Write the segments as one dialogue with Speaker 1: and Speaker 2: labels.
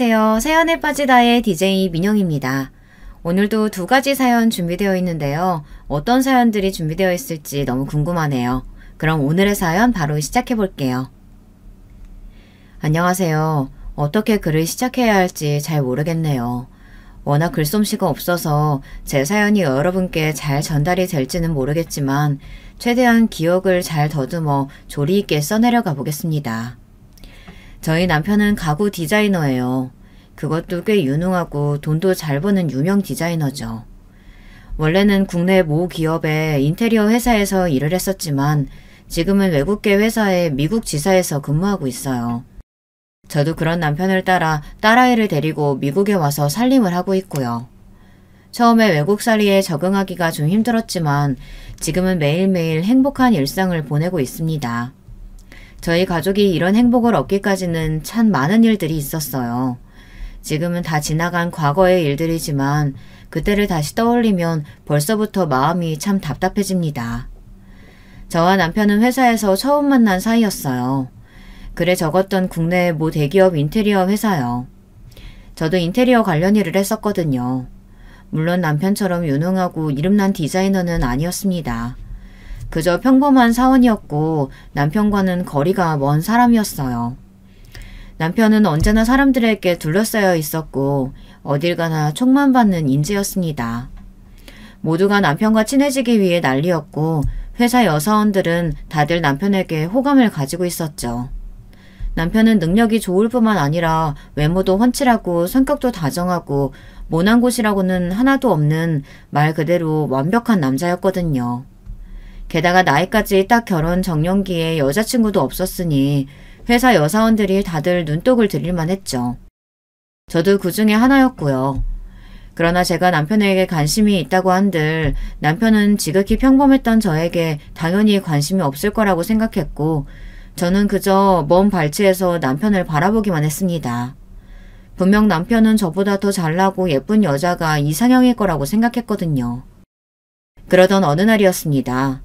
Speaker 1: 안녕하세요. 사연에 빠지다의 DJ 민영입니다. 오늘도 두 가지 사연 준비되어 있는데요. 어떤 사연들이 준비되어 있을지 너무 궁금하네요. 그럼 오늘의 사연 바로 시작해 볼게요. 안녕하세요. 어떻게 글을 시작해야 할지 잘 모르겠네요. 워낙 글솜씨가 없어서 제 사연이 여러분께 잘 전달이 될지는 모르겠지만 최대한 기억을 잘 더듬어 조리 있게 써내려가 보겠습니다. 저희 남편은 가구 디자이너예요. 그것도 꽤 유능하고 돈도 잘 버는 유명 디자이너죠. 원래는 국내 모 기업의 인테리어 회사에서 일을 했었지만 지금은 외국계 회사의 미국 지사에서 근무하고 있어요. 저도 그런 남편을 따라 딸아이를 데리고 미국에 와서 살림을 하고 있고요. 처음에 외국살이에 적응하기가 좀 힘들었지만 지금은 매일매일 행복한 일상을 보내고 있습니다. 저희 가족이 이런 행복을 얻기까지는 참 많은 일들이 있었어요. 지금은 다 지나간 과거의 일들이지만 그때를 다시 떠올리면 벌써부터 마음이 참 답답해집니다. 저와 남편은 회사에서 처음 만난 사이였어요. 글에 적었던 국내 모 대기업 인테리어 회사요. 저도 인테리어 관련 일을 했었거든요. 물론 남편처럼 유능하고 이름난 디자이너는 아니었습니다. 그저 평범한 사원이었고 남편과는 거리가 먼 사람이었어요. 남편은 언제나 사람들에게 둘러싸여 있었고 어딜 가나 촉만 받는 인재였습니다. 모두가 남편과 친해지기 위해 난리였고 회사 여사원들은 다들 남편에게 호감을 가지고 있었죠. 남편은 능력이 좋을 뿐만 아니라 외모도 훤칠하고 성격도 다정하고 모난 곳이라고는 하나도 없는 말 그대로 완벽한 남자였거든요. 게다가 나이까지 딱 결혼 정년기에 여자친구도 없었으니 회사 여사원들이 다들 눈독을 들일만 했죠. 저도 그 중에 하나였고요. 그러나 제가 남편에게 관심이 있다고 한들 남편은 지극히 평범했던 저에게 당연히 관심이 없을 거라고 생각했고 저는 그저 먼 발치에서 남편을 바라보기만 했습니다. 분명 남편은 저보다 더 잘나고 예쁜 여자가 이상형일 거라고 생각했거든요. 그러던 어느 날이었습니다.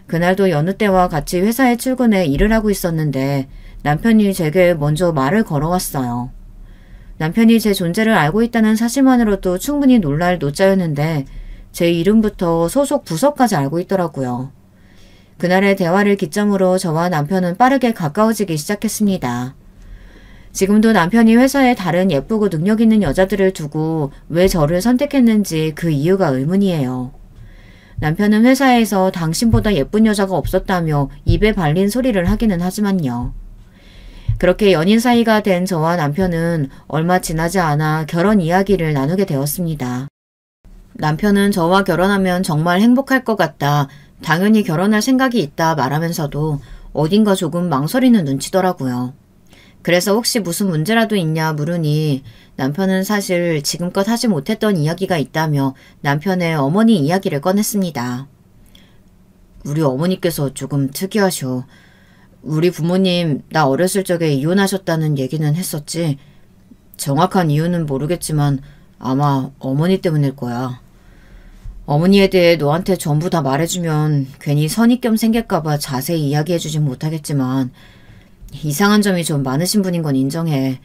Speaker 1: 그날도 여느 때와 같이 회사에 출근해 일을 하고 있었는데 남편이 제게 먼저 말을 걸어왔어요. 남편이 제 존재를 알고 있다는 사실만으로도 충분히 놀랄 노짜였는데 제 이름부터 소속 부서까지 알고 있더라고요. 그날의 대화를 기점으로 저와 남편은 빠르게 가까워지기 시작했습니다. 지금도 남편이 회사에 다른 예쁘고 능력 있는 여자들을 두고 왜 저를 선택했는지 그 이유가 의문이에요. 남편은 회사에서 당신보다 예쁜 여자가 없었다며 입에 발린 소리를 하기는 하지만요. 그렇게 연인 사이가 된 저와 남편은 얼마 지나지 않아 결혼 이야기를 나누게 되었습니다. 남편은 저와 결혼하면 정말 행복할 것 같다, 당연히 결혼할 생각이 있다 말하면서도 어딘가 조금 망설이는 눈치더라고요. 그래서 혹시 무슨 문제라도 있냐 물으니 남편은 사실 지금껏 하지 못했던 이야기가 있다며 남편의 어머니 이야기를 꺼냈습니다. 우리 어머니께서 조금 특이하셔. 우리 부모님 나 어렸을 적에 이혼하셨다는 얘기는 했었지. 정확한 이유는 모르겠지만 아마 어머니 때문일 거야. 어머니에 대해 너한테 전부 다 말해주면 괜히 선입견 생길까봐 자세히 이야기해주진 못하겠지만 이상한 점이 좀 많으신 분인 건 인정해.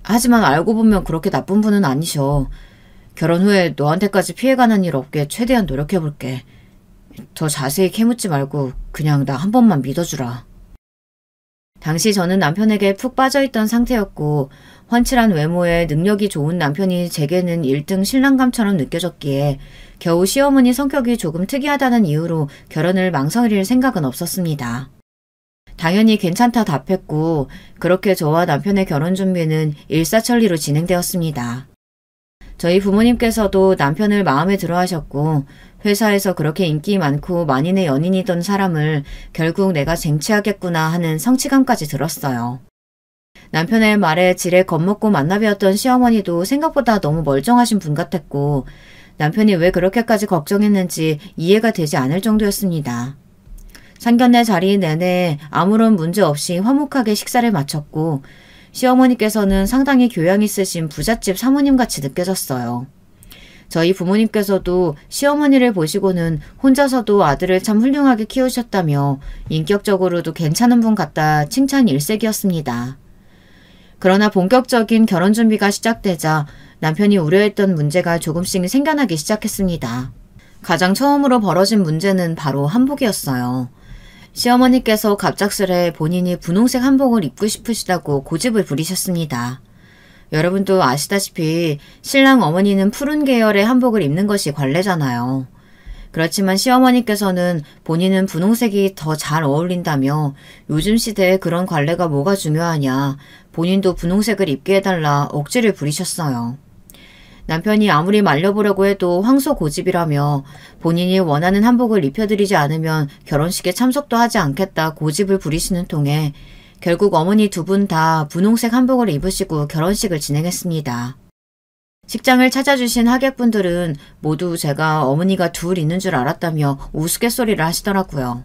Speaker 1: 하지만 알고 보면 그렇게 나쁜 분은 아니셔. 결혼 후에 너한테까지 피해가는 일 없게 최대한 노력해볼게. 더 자세히 캐묻지 말고 그냥 나 한 번만 믿어주라. 당시 저는 남편에게 푹 빠져있던 상태였고 훤칠한 외모에 능력이 좋은 남편이 제게는 1등 신랑감처럼 느껴졌기에 겨우 시어머니 성격이 조금 특이하다는 이유로 결혼을 망설일 생각은 없었습니다. 당연히 괜찮다 답했고 그렇게 저와 남편의 결혼 준비는 일사천리로 진행되었습니다. 저희 부모님께서도 남편을 마음에 들어 하셨고 회사에서 그렇게 인기 많고 만인의 연인이던 사람을 결국 내가 쟁취하겠구나 하는 성취감까지 들었어요. 남편의 말에 지레 겁먹고 만나뵈었던 시어머니도 생각보다 너무 멀쩡하신 분 같았고 남편이 왜 그렇게까지 걱정했는지 이해가 되지 않을 정도였습니다. 상견례 자리 내내 아무런 문제 없이 화목하게 식사를 마쳤고 시어머니께서는 상당히 교양 있으신 부잣집 사모님같이 느껴졌어요. 저희 부모님께서도 시어머니를 보시고는 혼자서도 아들을 참 훌륭하게 키우셨다며 인격적으로도 괜찮은 분 같다 칭찬 일색이었습니다. 그러나 본격적인 결혼 준비가 시작되자 남편이 우려했던 문제가 조금씩 생겨나기 시작했습니다. 가장 처음으로 벌어진 문제는 바로 한복이었어요. 시어머니께서 갑작스레 본인이 분홍색 한복을 입고 싶으시다고 고집을 부리셨습니다. 여러분도 아시다시피 신랑 어머니는 푸른 계열의 한복을 입는 것이 관례잖아요. 그렇지만 시어머니께서는 본인은 분홍색이 더 잘 어울린다며 요즘 시대에 그런 관례가 뭐가 중요하냐, 본인도 분홍색을 입게 해달라 억지를 부리셨어요. 남편이 아무리 말려보려고 해도 황소 고집이라며 본인이 원하는 한복을 입혀드리지 않으면 결혼식에 참석도 하지 않겠다 고집을 부리시는 통에 결국 어머니 두 분 다 분홍색 한복을 입으시고 결혼식을 진행했습니다. 식장을 찾아주신 하객분들은 모두 제가 어머니가 둘 있는 줄 알았다며 우스갯소리를 하시더라고요.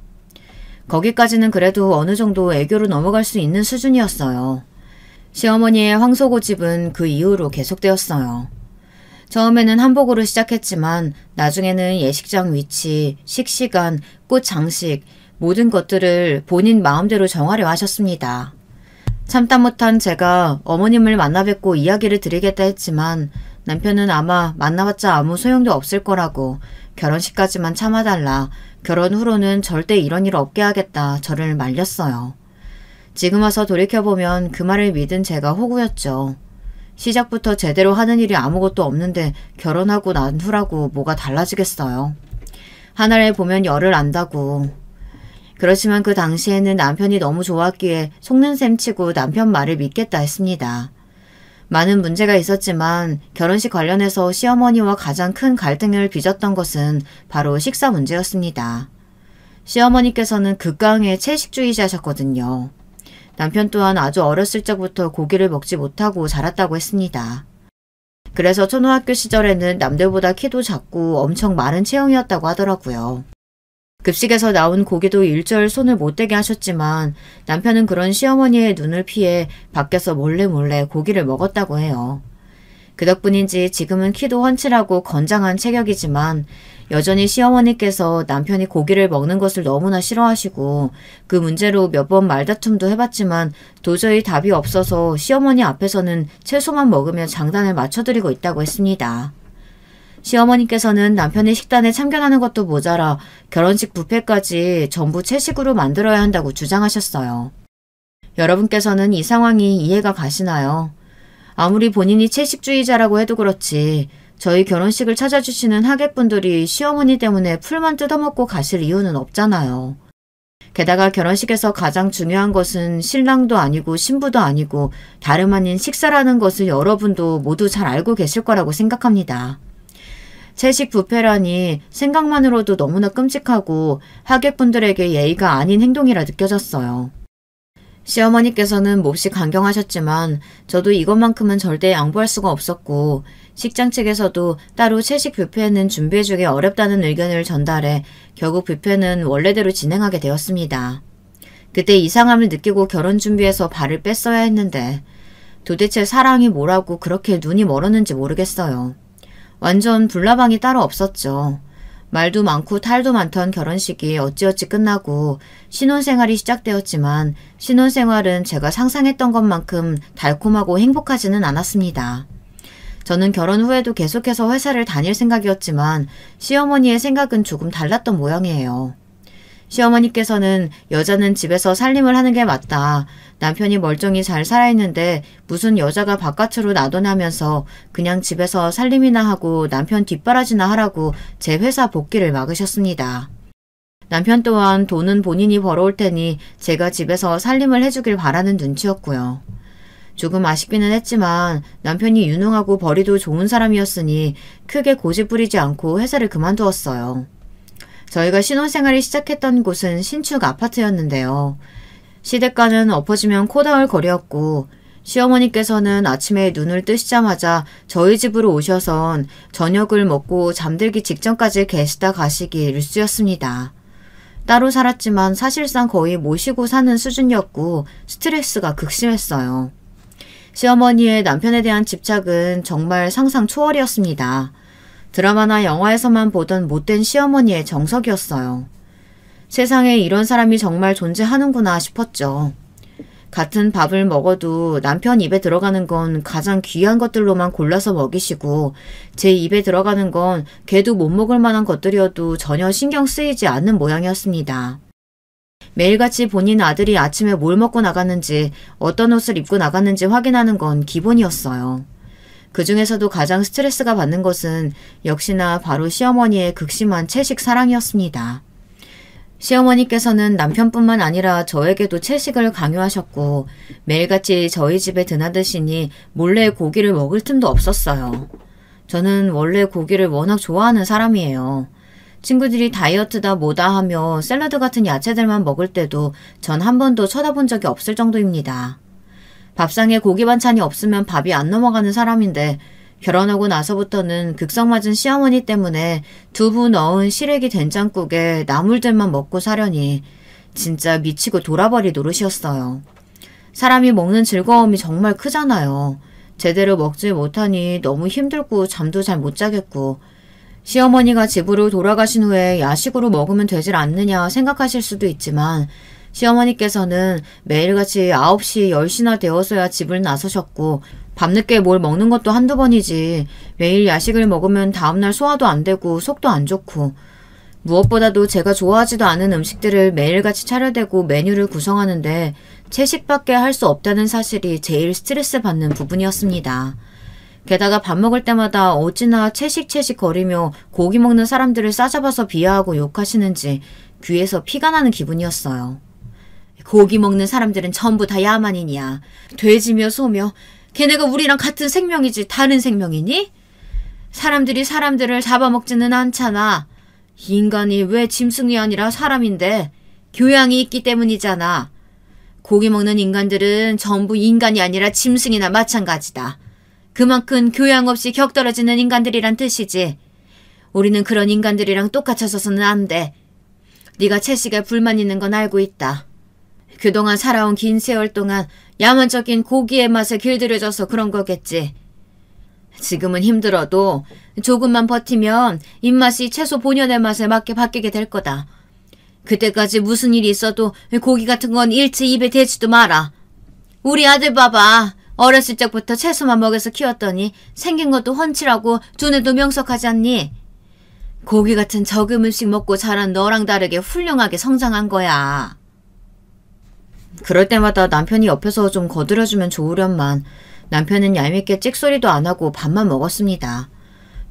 Speaker 1: 거기까지는 그래도 어느 정도 애교로 넘어갈 수 있는 수준이었어요. 시어머니의 황소 고집은 그 이후로 계속되었어요. 처음에는 한복으로 시작했지만 나중에는 예식장 위치, 식시간, 꽃 장식 모든 것들을 본인 마음대로 정하려 하셨습니다. 참다 못한 제가 어머님을 만나 뵙고 이야기를 드리겠다 했지만 남편은 아마 만나봤자 아무 소용도 없을 거라고 결혼식까지만 참아달라, 결혼 후로는 절대 이런 일 없게 하겠다 저를 말렸어요. 지금 와서 돌이켜보면 그 말을 믿은 제가 호구였죠. 시작부터 제대로 하는 일이 아무것도 없는데 결혼하고 난 후라고 뭐가 달라지겠어요. 하나를 보면 열을 안다고. 그렇지만 그 당시에는 남편이 너무 좋았기에 속는 셈 치고 남편 말을 믿겠다 했습니다. 많은 문제가 있었지만 결혼식 관련해서 시어머니와 가장 큰 갈등을 빚었던 것은 바로 식사 문제였습니다. 시어머니께서는 극강의 채식주의자셨거든요. 남편 또한 아주 어렸을 적부터 고기를 먹지 못하고 자랐다고 했습니다. 그래서 초등학교 시절에는 남들보다 키도 작고 엄청 마른 체형이었다고 하더라고요. 급식에서 나온 고기도 일절 손을 못 대게 하셨지만 남편은 그런 시어머니의 눈을 피해 밖에서 몰래 고기를 먹었다고 해요. 그 덕분인지 지금은 키도 훤칠하고 건장한 체격이지만 여전히 시어머니께서 남편이 고기를 먹는 것을 너무나 싫어하시고 그 문제로 몇 번 말다툼도 해봤지만 도저히 답이 없어서 시어머니 앞에서는 채소만 먹으며 장단을 맞춰드리고 있다고 했습니다. 시어머니께서는 남편의 식단에 참견하는 것도 모자라 결혼식 뷔페까지 전부 채식으로 만들어야 한다고 주장하셨어요. 여러분께서는 이 상황이 이해가 가시나요? 아무리 본인이 채식주의자라고 해도 그렇지 저희 결혼식을 찾아주시는 하객분들이 시어머니 때문에 풀만 뜯어먹고 가실 이유는 없잖아요. 게다가 결혼식에서 가장 중요한 것은 신랑도 아니고 신부도 아니고 다름 아닌 식사라는 것을 여러분도 모두 잘 알고 계실 거라고 생각합니다. 채식 뷔페라니 생각만으로도 너무나 끔찍하고 하객분들에게 예의가 아닌 행동이라 느껴졌어요. 시어머니께서는 몹시 강경하셨지만 저도 이것만큼은 절대 양보할 수가 없었고 식장 측에서도 따로 채식 뷔페는 준비해주기 어렵다는 의견을 전달해 결국 뷔페는 원래대로 진행하게 되었습니다. 그때 이상함을 느끼고 결혼 준비해서 발을 뺐어야 했는데 도대체 사랑이 뭐라고 그렇게 눈이 멀었는지 모르겠어요. 완전 불나방이 따로 없었죠. 말도 많고 탈도 많던 결혼식이 어찌어찌 끝나고 신혼생활이 시작되었지만 신혼생활은 제가 상상했던 것만큼 달콤하고 행복하지는 않았습니다. 저는 결혼 후에도 계속해서 회사를 다닐 생각이었지만 시어머니의 생각은 조금 달랐던 모양이에요. 시어머니께서는 여자는 집에서 살림을 하는 게 맞다. 남편이 멀쩡히 잘 살아있는데 무슨 여자가 바깥으로 나도나면서 그냥 집에서 살림이나 하고 남편 뒷바라지나 하라고 제 회사 복귀를 막으셨습니다. 남편 또한 돈은 본인이 벌어올 테니 제가 집에서 살림을 해주길 바라는 눈치였고요. 조금 아쉽기는 했지만 남편이 유능하고 벌이도 좋은 사람이었으니 크게 고집 부리지 않고 회사를 그만두었어요. 저희가 신혼생활이 시작했던 곳은 신축 아파트였는데요. 시댁과는 엎어지면 코다울 거리였고 시어머니께서는 아침에 눈을 뜨시자마자 저희 집으로 오셔선 저녁을 먹고 잠들기 직전까지 계시다 가시기 일쑤였습니다. 따로 살았지만 사실상 거의 모시고 사는 수준이었고 스트레스가 극심했어요. 시어머니의 남편에 대한 집착은 정말 상상 초월이었습니다. 드라마나 영화에서만 보던 못된 시어머니의 정석이었어요. 세상에 이런 사람이 정말 존재하는구나 싶었죠. 같은 밥을 먹어도 남편 입에 들어가는 건 가장 귀한 것들로만 골라서 먹이시고 제 입에 들어가는 건 걔도 못 먹을 만한 것들이어도 전혀 신경 쓰이지 않는 모양이었습니다. 매일같이 본인 아들이 아침에 뭘 먹고 나갔는지 어떤 옷을 입고 나갔는지 확인하는 건 기본이었어요. 그 중에서도 가장 스트레스가 받는 것은 역시나 바로 시어머니의 극심한 채식 사랑이었습니다. 시어머니께서는 남편뿐만 아니라 저에게도 채식을 강요하셨고 매일같이 저희 집에 드나드시니 몰래 고기를 먹을 틈도 없었어요. 저는 원래 고기를 워낙 좋아하는 사람이에요. 친구들이 다이어트다 뭐다 하며 샐러드 같은 야채들만 먹을 때도 전 한 번도 쳐다본 적이 없을 정도입니다. 밥상에 고기 반찬이 없으면 밥이 안 넘어가는 사람인데 결혼하고 나서부터는 극성맞은 시어머니 때문에 두부 넣은 시래기 된장국에 나물들만 먹고 사려니 진짜 미치고 돌아버릴 노릇이었어요. 사람이 먹는 즐거움이 정말 크잖아요. 제대로 먹지 못하니 너무 힘들고 잠도 잘 못 자겠고 시어머니가 집으로 돌아가신 후에 야식으로 먹으면 되질 않느냐 생각하실 수도 있지만 시어머니께서는 매일같이 9시, 10시나 되어서야 집을 나서셨고 밤늦게 뭘 먹는 것도 한두 번이지 매일 야식을 먹으면 다음날 소화도 안 되고 속도 안 좋고 무엇보다도 제가 좋아하지도 않은 음식들을 매일같이 차려대고 메뉴를 구성하는데 채식밖에 할 수 없다는 사실이 제일 스트레스 받는 부분이었습니다. 게다가 밥 먹을 때마다 어찌나 채식 거리며 고기 먹는 사람들을 싸잡아서 비하하고 욕하시는지 귀에서 피가 나는 기분이었어요. 고기 먹는 사람들은 전부 다 야만인이야. 돼지며 소며 걔네가 우리랑 같은 생명이지 다른 생명이니? 사람들이 사람들을 잡아먹지는 않잖아. 인간이 왜 짐승이 아니라 사람인데 교양이 있기 때문이잖아. 고기 먹는 인간들은 전부 인간이 아니라 짐승이나 마찬가지다. 그만큼 교양 없이 격떨어지는 인간들이란 뜻이지. 우리는 그런 인간들이랑 똑같아서는 안 돼. 네가 채식에 불만 있는 건 알고 있다. 그동안 살아온 긴 세월 동안 야만적인 고기의 맛에 길들여져서 그런 거겠지. 지금은 힘들어도 조금만 버티면 입맛이 채소 본연의 맛에 맞게 바뀌게 될 거다. 그때까지 무슨 일이 있어도 고기 같은 건 일체 입에 대지도 마라. 우리 아들 봐봐. 어렸을 적부터 채소만 먹여서 키웠더니 생긴 것도 훤칠하고 두뇌도 명석하지 않니? 고기 같은 적은 음식 먹고 자란 너랑 다르게 훌륭하게 성장한 거야. 그럴 때마다 남편이 옆에서 좀 거들어주면 좋으련만 남편은 얄밉게 찍소리도 안 하고 밥만 먹었습니다.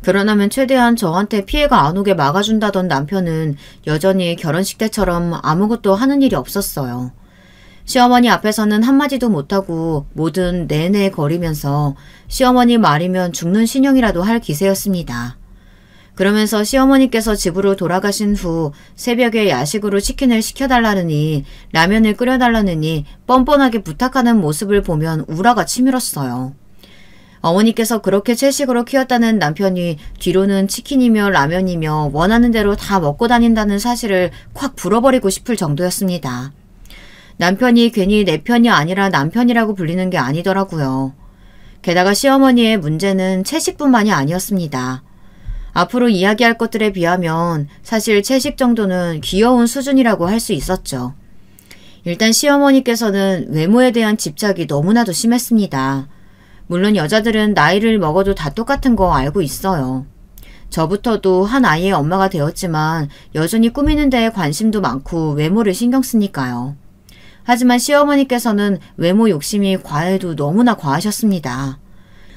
Speaker 1: 결혼하면 최대한 저한테 피해가 안 오게 막아준다던 남편은 여전히 결혼식 때처럼 아무것도 하는 일이 없었어요. 시어머니 앞에서는 한마디도 못하고 뭐든 내내 거리면서 시어머니 말이면 죽는 신용이라도 할 기세였습니다. 그러면서 시어머니께서 집으로 돌아가신 후 새벽에 야식으로 치킨을 시켜달라느니 라면을 끓여달라느니 뻔뻔하게 부탁하는 모습을 보면 우라가 치밀었어요. 어머니께서 그렇게 채식으로 키웠다는 남편이 뒤로는 치킨이며 라면이며 원하는 대로 다 먹고 다닌다는 사실을 콱 불어버리고 싶을 정도였습니다. 남편이 괜히 내 편이 아니라 남편이라고 불리는 게 아니더라고요. 게다가 시어머니의 문제는 채식뿐만이 아니었습니다. 앞으로 이야기할 것들에 비하면 사실 채식 정도는 귀여운 수준이라고 할 수 있었죠. 일단 시어머니께서는 외모에 대한 집착이 너무나도 심했습니다. 물론 여자들은 나이를 먹어도 다 똑같은 거 알고 있어요. 저부터도 한 아이의 엄마가 되었지만 여전히 꾸미는 데에 관심도 많고 외모를 신경 쓰니까요. 하지만 시어머니께서는 외모 욕심이 과해도 너무나 과하셨습니다.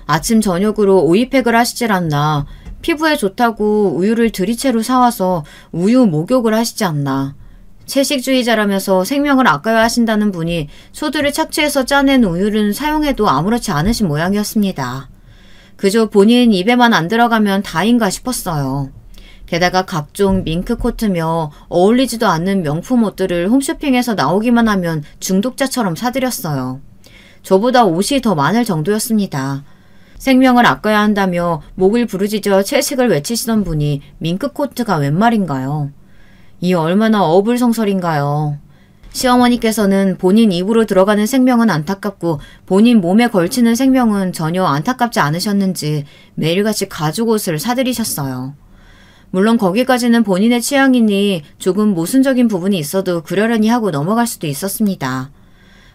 Speaker 1: 아침 저녁으로 오이팩을 하시질 않나, 피부에 좋다고 우유를 들이채로 사와서 우유 목욕을 하시지 않나, 채식주의자라면서 생명을 아까워하신다는 분이 소들을 착취해서 짜낸 우유를 사용해도 아무렇지 않으신 모양이었습니다. 그저 본인 입에만 안 들어가면 다인가 싶었어요. 게다가 각종 밍크 코트며 어울리지도 않는 명품 옷들을 홈쇼핑에서 나오기만 하면 중독자처럼 사들였어요. 저보다 옷이 더 많을 정도였습니다. 생명을 아껴야 한다며 목을 부르짖어 채식을 외치시던 분이 밍크 코트가 웬 말인가요? 이 얼마나 어불성설인가요? 시어머니께서는 본인 입으로 들어가는 생명은 안타깝고 본인 몸에 걸치는 생명은 전혀 안타깝지 않으셨는지 매일같이 가죽옷을 사들이셨어요. 물론 거기까지는 본인의 취향이니 조금 모순적인 부분이 있어도 그러려니 하고 넘어갈 수도 있었습니다.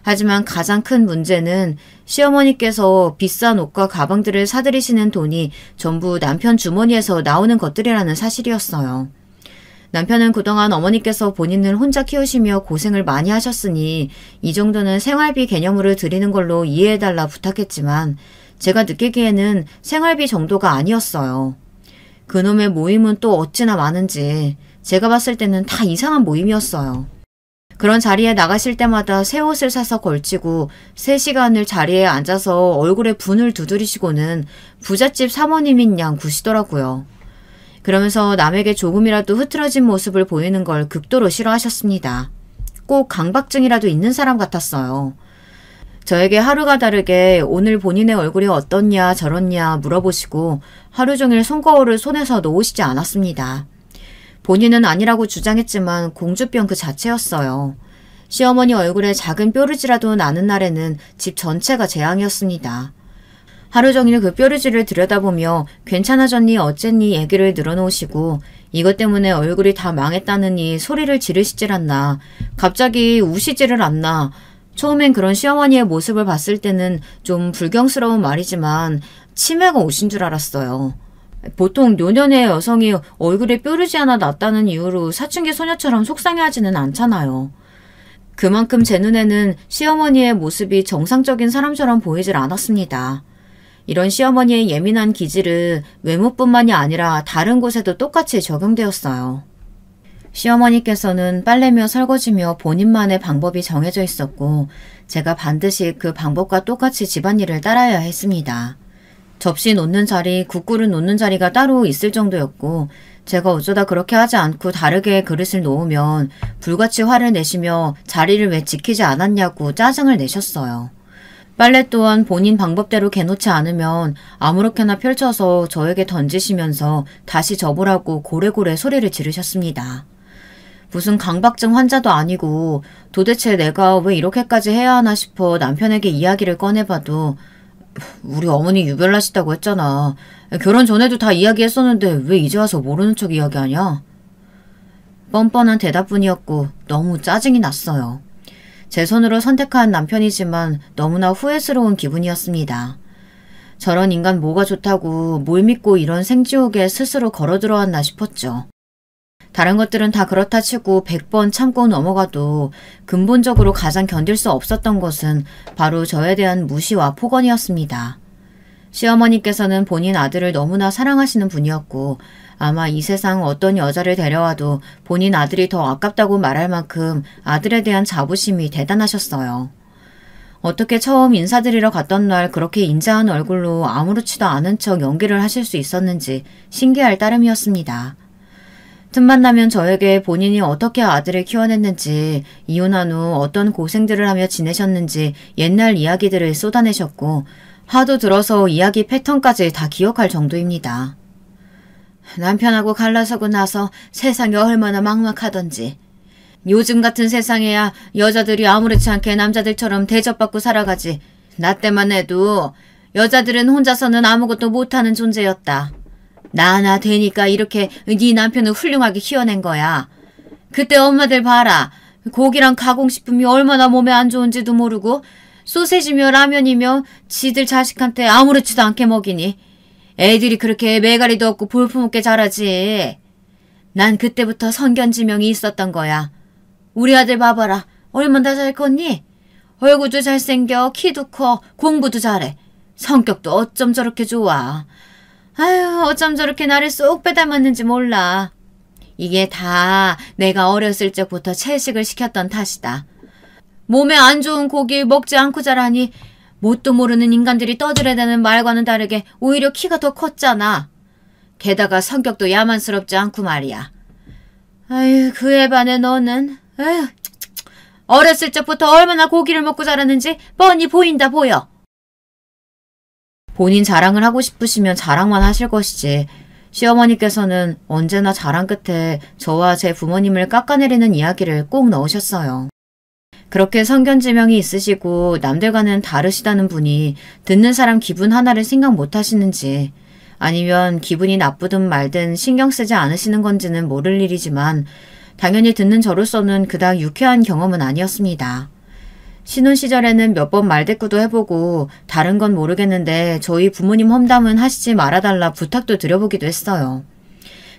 Speaker 1: 하지만 가장 큰 문제는 시어머니께서 비싼 옷과 가방들을 사들이시는 돈이 전부 남편 주머니에서 나오는 것들이라는 사실이었어요. 남편은 그동안 어머니께서 본인을 혼자 키우시며 고생을 많이 하셨으니 이 정도는 생활비 개념으로 드리는 걸로 이해해달라 부탁했지만 제가 느끼기에는 생활비 정도가 아니었어요. 그놈의 모임은 또 어찌나 많은지 제가 봤을 때는 다 이상한 모임이었어요. 그런 자리에 나가실 때마다 새 옷을 사서 걸치고 3시간을 자리에 앉아서 얼굴에 분을 두드리시고는 부잣집 사모님인 양 구시더라고요. 그러면서 남에게 조금이라도 흐트러진 모습을 보이는 걸 극도로 싫어하셨습니다. 꼭 강박증이라도 있는 사람 같았어요. 저에게 하루가 다르게 오늘 본인의 얼굴이 어떻냐 저렇냐 물어보시고 하루 종일 손거울을 손에서 놓으시지 않았습니다. 본인은 아니라고 주장했지만 공주병 그 자체였어요. 시어머니 얼굴에 작은 뾰루지라도 나는 날에는 집 전체가 재앙이었습니다. 하루 종일 그 뾰루지를 들여다보며 괜찮아졌니 어쨌니 얘기를 늘어놓으시고 이것 때문에 얼굴이 다 망했다느니 소리를 지르시질 않나 갑자기 우시지를 않나 처음엔 그런 시어머니의 모습을 봤을 때는 좀 불경스러운 말이지만 치매가 오신 줄 알았어요. 보통 노년의 여성이 얼굴에 뾰루지 하나 났다는 이유로 사춘기 소녀처럼 속상해하지는 않잖아요. 그만큼 제 눈에는 시어머니의 모습이 정상적인 사람처럼 보이질 않았습니다. 이런 시어머니의 예민한 기질은 외모뿐만이 아니라 다른 곳에도 똑같이 적용되었어요. 시어머니께서는 빨래며 설거지며 본인만의 방법이 정해져 있었고 제가 반드시 그 방법과 똑같이 집안일을 따라야 했습니다. 접시 놓는 자리, 국그릇 놓는 자리가 따로 있을 정도였고 제가 어쩌다 그렇게 하지 않고 다르게 그릇을 놓으면 불같이 화를 내시며 자리를 왜 지키지 않았냐고 짜증을 내셨어요. 빨래 또한 본인 방법대로 개놓지 않으면 아무렇게나 펼쳐서 저에게 던지시면서 다시 접으라고 고래고래 소리를 지르셨습니다. 무슨 강박증 환자도 아니고 도대체 내가 왜 이렇게까지 해야 하나 싶어 남편에게 이야기를 꺼내봐도 우리 어머니 유별나시다고 했잖아. 결혼 전에도 다 이야기했었는데 왜 이제 와서 모르는 척 이야기하냐? 뻔뻔한 대답뿐이었고 너무 짜증이 났어요. 제 손으로 선택한 남편이지만 너무나 후회스러운 기분이었습니다. 저런 인간 뭐가 좋다고 뭘 믿고 이런 생지옥에 스스로 걸어들어왔나 싶었죠. 다른 것들은 다 그렇다 치고 100번 참고 넘어가도 근본적으로 가장 견딜 수 없었던 것은 바로 저에 대한 무시와 폭언이었습니다. 시어머니께서는 본인 아들을 너무나 사랑하시는 분이었고 아마 이 세상 어떤 여자를 데려와도 본인 아들이 더 아깝다고 말할 만큼 아들에 대한 자부심이 대단하셨어요. 어떻게 처음 인사드리러 갔던 날 그렇게 인자한 얼굴로 아무렇지도 않은 척 연기를 하실 수 있었는지 신기할 따름이었습니다. 틈만 나면 저에게 본인이 어떻게 아들을 키워냈는지, 이혼한 후 어떤 고생들을 하며 지내셨는지 옛날 이야기들을 쏟아내셨고 하도 들어서 이야기 패턴까지 다 기억할 정도입니다. 남편하고 갈라서고 나서 세상이 얼마나 막막하던지. 요즘 같은 세상에야 여자들이 아무렇지 않게 남자들처럼 대접받고 살아가지. 나 때만 해도 여자들은 혼자서는 아무것도 못하는 존재였다. 나 하나 되니까 이렇게 네 남편을 훌륭하게 키워낸 거야. 그때 엄마들 봐라. 고기랑 가공식품이 얼마나 몸에 안 좋은지도 모르고 소세지며 라면이며 지들 자식한테 아무렇지도 않게 먹이니 애들이 그렇게 매가리도 없고 볼품없게 자라지. 난 그때부터 선견지명이 있었던 거야. 우리 아들 봐봐라. 얼마나 잘 컸니? 얼굴도 잘생겨, 키도 커, 공부도 잘해. 성격도 어쩜 저렇게 좋아. 아유, 어쩜 저렇게 나를 쏙 빼닮았는지 몰라. 이게 다 내가 어렸을 적부터 채식을 시켰던 탓이다. 몸에 안 좋은 고기 먹지 않고 자라니 뭣도 모르는 인간들이 떠들어대는 말과는 다르게 오히려 키가 더 컸잖아. 게다가 성격도 야만스럽지 않고 말이야. 아유, 그에 반해 너는 아유, 어렸을 적부터 얼마나 고기를 먹고 자랐는지 뻔히 보인다 보여. 본인 자랑을 하고 싶으시면 자랑만 하실 것이지 시어머니께서는 언제나 자랑 끝에 저와 제 부모님을 깎아내리는 이야기를 꼭 넣으셨어요. 그렇게 선견지명이 있으시고 남들과는 다르시다는 분이 듣는 사람 기분 하나를 생각 못하시는지 아니면 기분이 나쁘든 말든 신경 쓰지 않으시는 건지는 모를 일이지만 당연히 듣는 저로서는 그닥 유쾌한 경험은 아니었습니다. 신혼 시절에는 몇 번 말대꾸도 해보고 다른 건 모르겠는데 저희 부모님 험담은 하시지 말아달라 부탁도 드려보기도 했어요.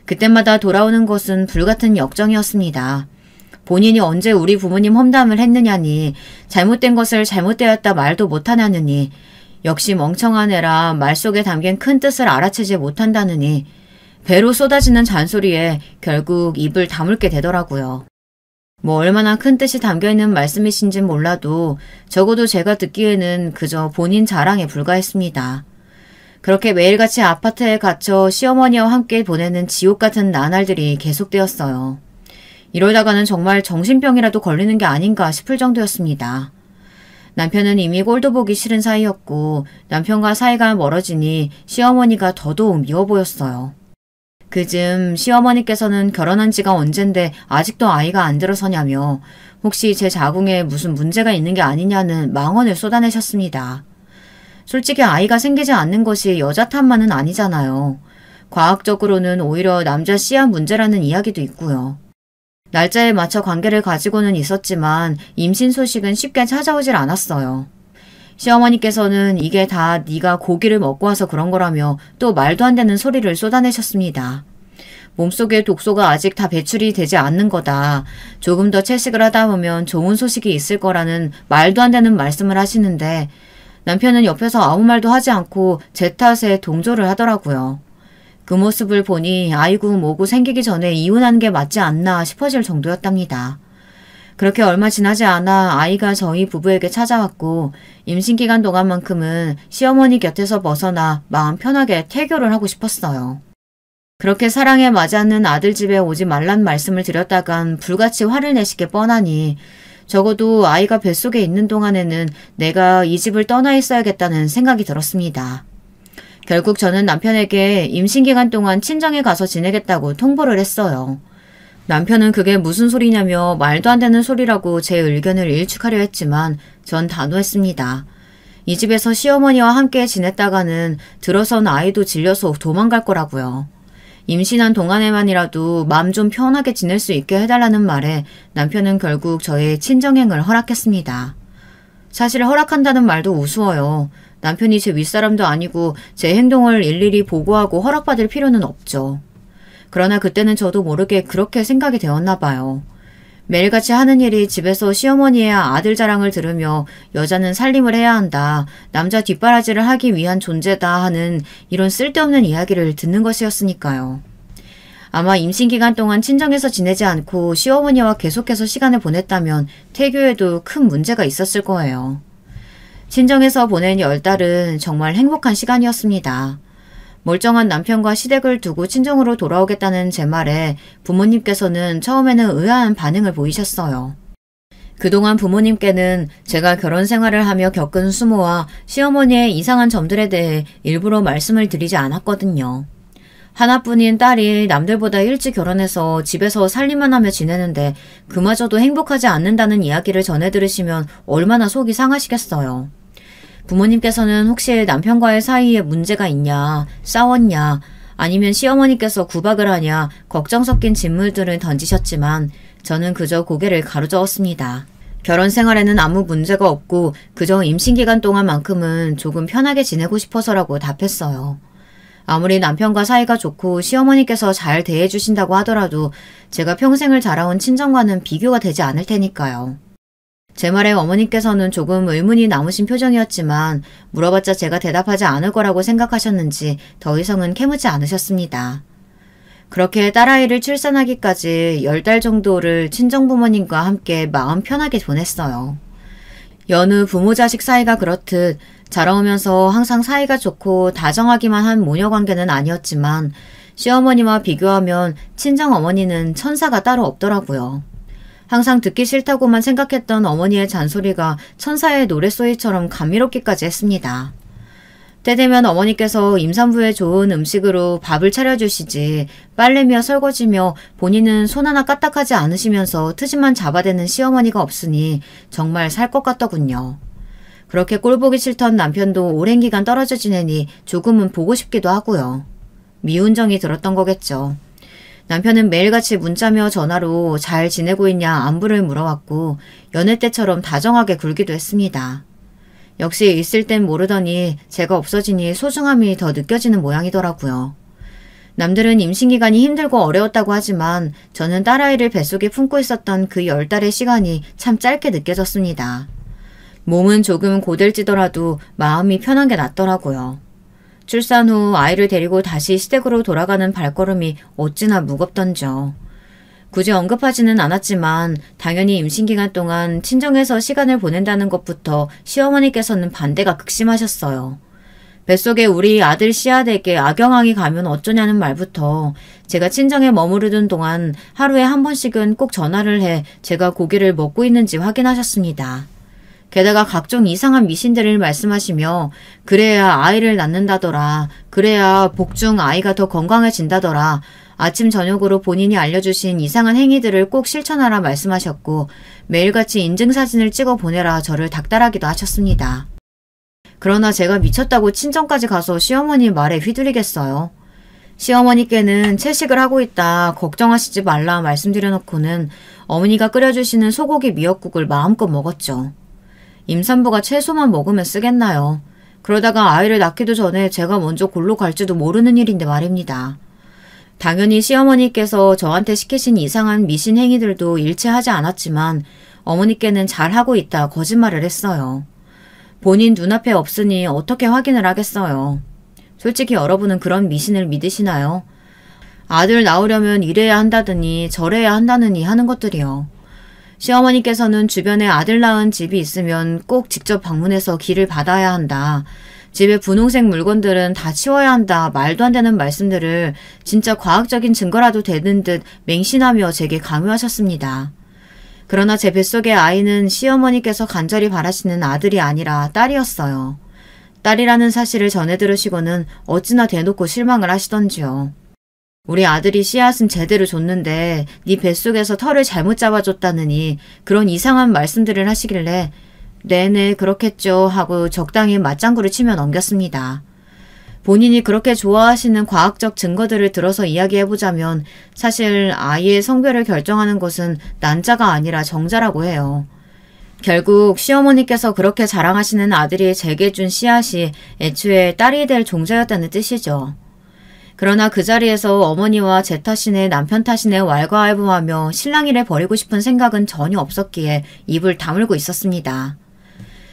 Speaker 1: 그때마다 돌아오는 것은 불같은 역정이었습니다. 본인이 언제 우리 부모님 험담을 했느냐니, 잘못된 것을 잘못되었다 말도 못하냐느니, 역시 멍청한 애라 말 속에 담긴 큰 뜻을 알아채지 못한다느니, 배로 쏟아지는 잔소리에 결국 입을 다물게 되더라고요. 뭐 얼마나 큰 뜻이 담겨있는 말씀이신진 몰라도 적어도 제가 듣기에는 그저 본인 자랑에 불과했습니다. 그렇게 매일같이 아파트에 갇혀 시어머니와 함께 보내는 지옥 같은 나날들이 계속되었어요. 이러다가는 정말 정신병이라도 걸리는 게 아닌가 싶을 정도였습니다. 남편은 이미 꼴도 보기 싫은 사이였고 남편과 사이가 멀어지니 시어머니가 더더욱 미워 보였어요. 그즘 시어머니께서는 결혼한 지가 언젠데 아직도 아이가 안 들어서냐며 혹시 제 자궁에 무슨 문제가 있는 게 아니냐는 망언을 쏟아내셨습니다. 솔직히 아이가 생기지 않는 것이 여자 탓만은 아니잖아요. 과학적으로는 오히려 남자 씨앗 문제라는 이야기도 있고요. 날짜에 맞춰 관계를 가지고는 있었지만 임신 소식은 쉽게 찾아오질 않았어요. 시어머니께서는 이게 다 네가 고기를 먹고 와서 그런 거라며 또 말도 안 되는 소리를 쏟아내셨습니다. 몸속에 독소가 아직 다 배출이 되지 않는 거다. 조금 더 채식을 하다 보면 좋은 소식이 있을 거라는 말도 안 되는 말씀을 하시는데 남편은 옆에서 아무 말도 하지 않고 제 탓에 동조를 하더라고요. 그 모습을 보니 아이고 뭐고 생기기 전에 이혼하는 게 맞지 않나 싶어질 정도였답니다. 그렇게 얼마 지나지 않아 아이가 저희 부부에게 찾아왔고 임신기간 동안만큼은 시어머니 곁에서 벗어나 마음 편하게 태교를 하고 싶었어요. 그렇게 사랑에 맞닿는 아들 집에 오지 말란 말씀을 드렸다간 불같이 화를 내시게 뻔하니 적어도 아이가 뱃속에 있는 동안에는 내가 이 집을 떠나 있어야겠다는 생각이 들었습니다. 결국 저는 남편에게 임신기간 동안 친정에 가서 지내겠다고 통보를 했어요. 남편은 그게 무슨 소리냐며 말도 안 되는 소리라고 제 의견을 일축하려 했지만 전 단호했습니다. 이 집에서 시어머니와 함께 지냈다가는 들어선 아이도 질려서 도망갈 거라고요. 임신한 동안에만이라도 마음 좀 편하게 지낼 수 있게 해달라는 말에 남편은 결국 저의 친정행을 허락했습니다. 사실 허락한다는 말도 우스워요. 남편이 제 윗사람도 아니고 제 행동을 일일이 보고하고 허락받을 필요는 없죠. 그러나 그때는 저도 모르게 그렇게 생각이 되었나 봐요. 매일같이 하는 일이 집에서 시어머니의 아들 자랑을 들으며 여자는 살림을 해야 한다, 남자 뒷바라지를 하기 위한 존재다 하는 이런 쓸데없는 이야기를 듣는 것이었으니까요. 아마 임신기간 동안 친정에서 지내지 않고 시어머니와 계속해서 시간을 보냈다면 태교에도 큰 문제가 있었을 거예요. 친정에서 보낸 10달은 정말 행복한 시간이었습니다. 멀쩡한 남편과 시댁을 두고 친정으로 돌아오겠다는 제 말에 부모님께서는 처음에는 의아한 반응을 보이셨어요. 그동안 부모님께는 제가 결혼 생활을 하며 겪은 수모와 시어머니의 이상한 점들에 대해 일부러 말씀을 드리지 않았거든요. 하나뿐인 딸이 남들보다 일찍 결혼해서 집에서 살림만 하며 지내는데 그마저도 행복하지 않는다는 이야기를 전해 들으시면 얼마나 속이 상하시겠어요. 부모님께서는 혹시 남편과의 사이에 문제가 있냐, 싸웠냐, 아니면 시어머니께서 구박을 하냐 걱정 섞인 질문들을 던지셨지만 저는 그저 고개를 가로저었습니다. 결혼 생활에는 아무 문제가 없고 그저 임신기간 동안만큼은 조금 편하게 지내고 싶어서라고 답했어요. 아무리 남편과 사이가 좋고 시어머니께서 잘 대해주신다고 하더라도 제가 평생을 자라온 친정과는 비교가 되지 않을 테니까요. 제 말에 어머니께서는 조금 의문이 남으신 표정이었지만 물어봤자 제가 대답하지 않을 거라고 생각하셨는지 더 이상은 캐묻지 않으셨습니다. 그렇게 딸아이를 출산하기까지 10달 정도를 친정부모님과 함께 마음 편하게 보냈어요. 여느 부모 자식 사이가 그렇듯 자라오면서 항상 사이가 좋고 다정하기만 한 모녀관계는 아니었지만 시어머니와 비교하면 친정어머니는 천사가 따로 없더라고요. 항상 듣기 싫다고만 생각했던 어머니의 잔소리가 천사의 노랫소리처럼 감미롭기까지 했습니다. 때 되면 어머니께서 임산부에 좋은 음식으로 밥을 차려주시지 빨래며 설거지며 본인은 손 하나 까딱하지 않으시면서 트집만 잡아대는 시어머니가 없으니 정말 살 것 같더군요. 그렇게 꼴보기 싫던 남편도 오랜 기간 떨어져 지내니 조금은 보고 싶기도 하고요. 미운 정이 들었던 거겠죠. 남편은 매일같이 문자며 전화로 잘 지내고 있냐 안부를 물어왔고 연애 때처럼 다정하게 굴기도 했습니다. 역시 있을 땐 모르더니 제가 없어지니 소중함이 더 느껴지는 모양이더라고요. 남들은 임신기간이 힘들고 어려웠다고 하지만 저는 딸아이를 뱃속에 품고 있었던 그 10달의 시간이 참 짧게 느껴졌습니다. 몸은 조금 고될지더라도 마음이 편한 게 낫더라고요. 출산 후 아이를 데리고 다시 시댁으로 돌아가는 발걸음이 어찌나 무겁던지요. 굳이 언급하지는 않았지만 당연히 임신기간 동안 친정에서 시간을 보낸다는 것부터 시어머니께서는 반대가 극심하셨어요. 뱃속에 우리 아들 씨앗에게 악영향이 가면 어쩌냐는 말부터 제가 친정에 머무르던 동안 하루에 한 번씩은 꼭 전화를 해 제가 고기를 먹고 있는지 확인하셨습니다. 게다가 각종 이상한 미신들을 말씀하시며 그래야 아이를 낳는다더라. 그래야 복중 아이가 더 건강해진다더라. 아침 저녁으로 본인이 알려주신 이상한 행위들을 꼭 실천하라 말씀하셨고 매일같이 인증사진을 찍어 보내라 저를 닥달하기도 하셨습니다. 그러나 제가 미쳤다고 친정까지 가서 시어머니 말에 휘둘리겠어요. 시어머니께는 채식을 하고 있다. 걱정하시지 말라 말씀드려놓고는 어머니가 끓여주시는 소고기 미역국을 마음껏 먹었죠. 임산부가 채소만 먹으면 쓰겠나요? 그러다가 아이를 낳기도 전에 제가 먼저 골로 갈지도 모르는 일인데 말입니다. 당연히 시어머니께서 저한테 시키신 이상한 미신 행위들도 일체하지 않았지만 어머니께는 잘하고 있다 거짓말을 했어요. 본인 눈앞에 없으니 어떻게 확인을 하겠어요. 솔직히 여러분은 그런 미신을 믿으시나요? 아들 낳으려면 이래야 한다더니 저래야 한다느니 하는 것들이요. 시어머니께서는 주변에 아들 낳은 집이 있으면 꼭 직접 방문해서 기를 받아야 한다. 집에 분홍색 물건들은 다 치워야 한다. 말도 안 되는 말씀들을 진짜 과학적인 증거라도 되는 듯 맹신하며 제게 강요하셨습니다. 그러나 제 뱃속의 아이는 시어머니께서 간절히 바라시는 아들이 아니라 딸이었어요. 딸이라는 사실을 전해 들으시고는 어찌나 대놓고 실망을 하시던지요. 우리 아들이 씨앗은 제대로 줬는데 네 뱃속에서 털을 잘못 잡아줬다느니 그런 이상한 말씀들을 하시길래 네네 그렇겠죠 하고 적당히 맞장구를 치며 넘겼습니다. 본인이 그렇게 좋아하시는 과학적 증거들을 들어서 이야기해보자면 사실 아이의 성별을 결정하는 것은 난자가 아니라 정자라고 해요. 결국 시어머니께서 그렇게 자랑하시는 아들이 제게 준 씨앗이 애초에 딸이 될 종자였다는 뜻이죠. 그러나 그 자리에서 어머니와 제 탓이네 남편 탓이네 왈가왈부하며 신랑이를 버리고 싶은 생각은 전혀 없었기에 입을 다물고 있었습니다.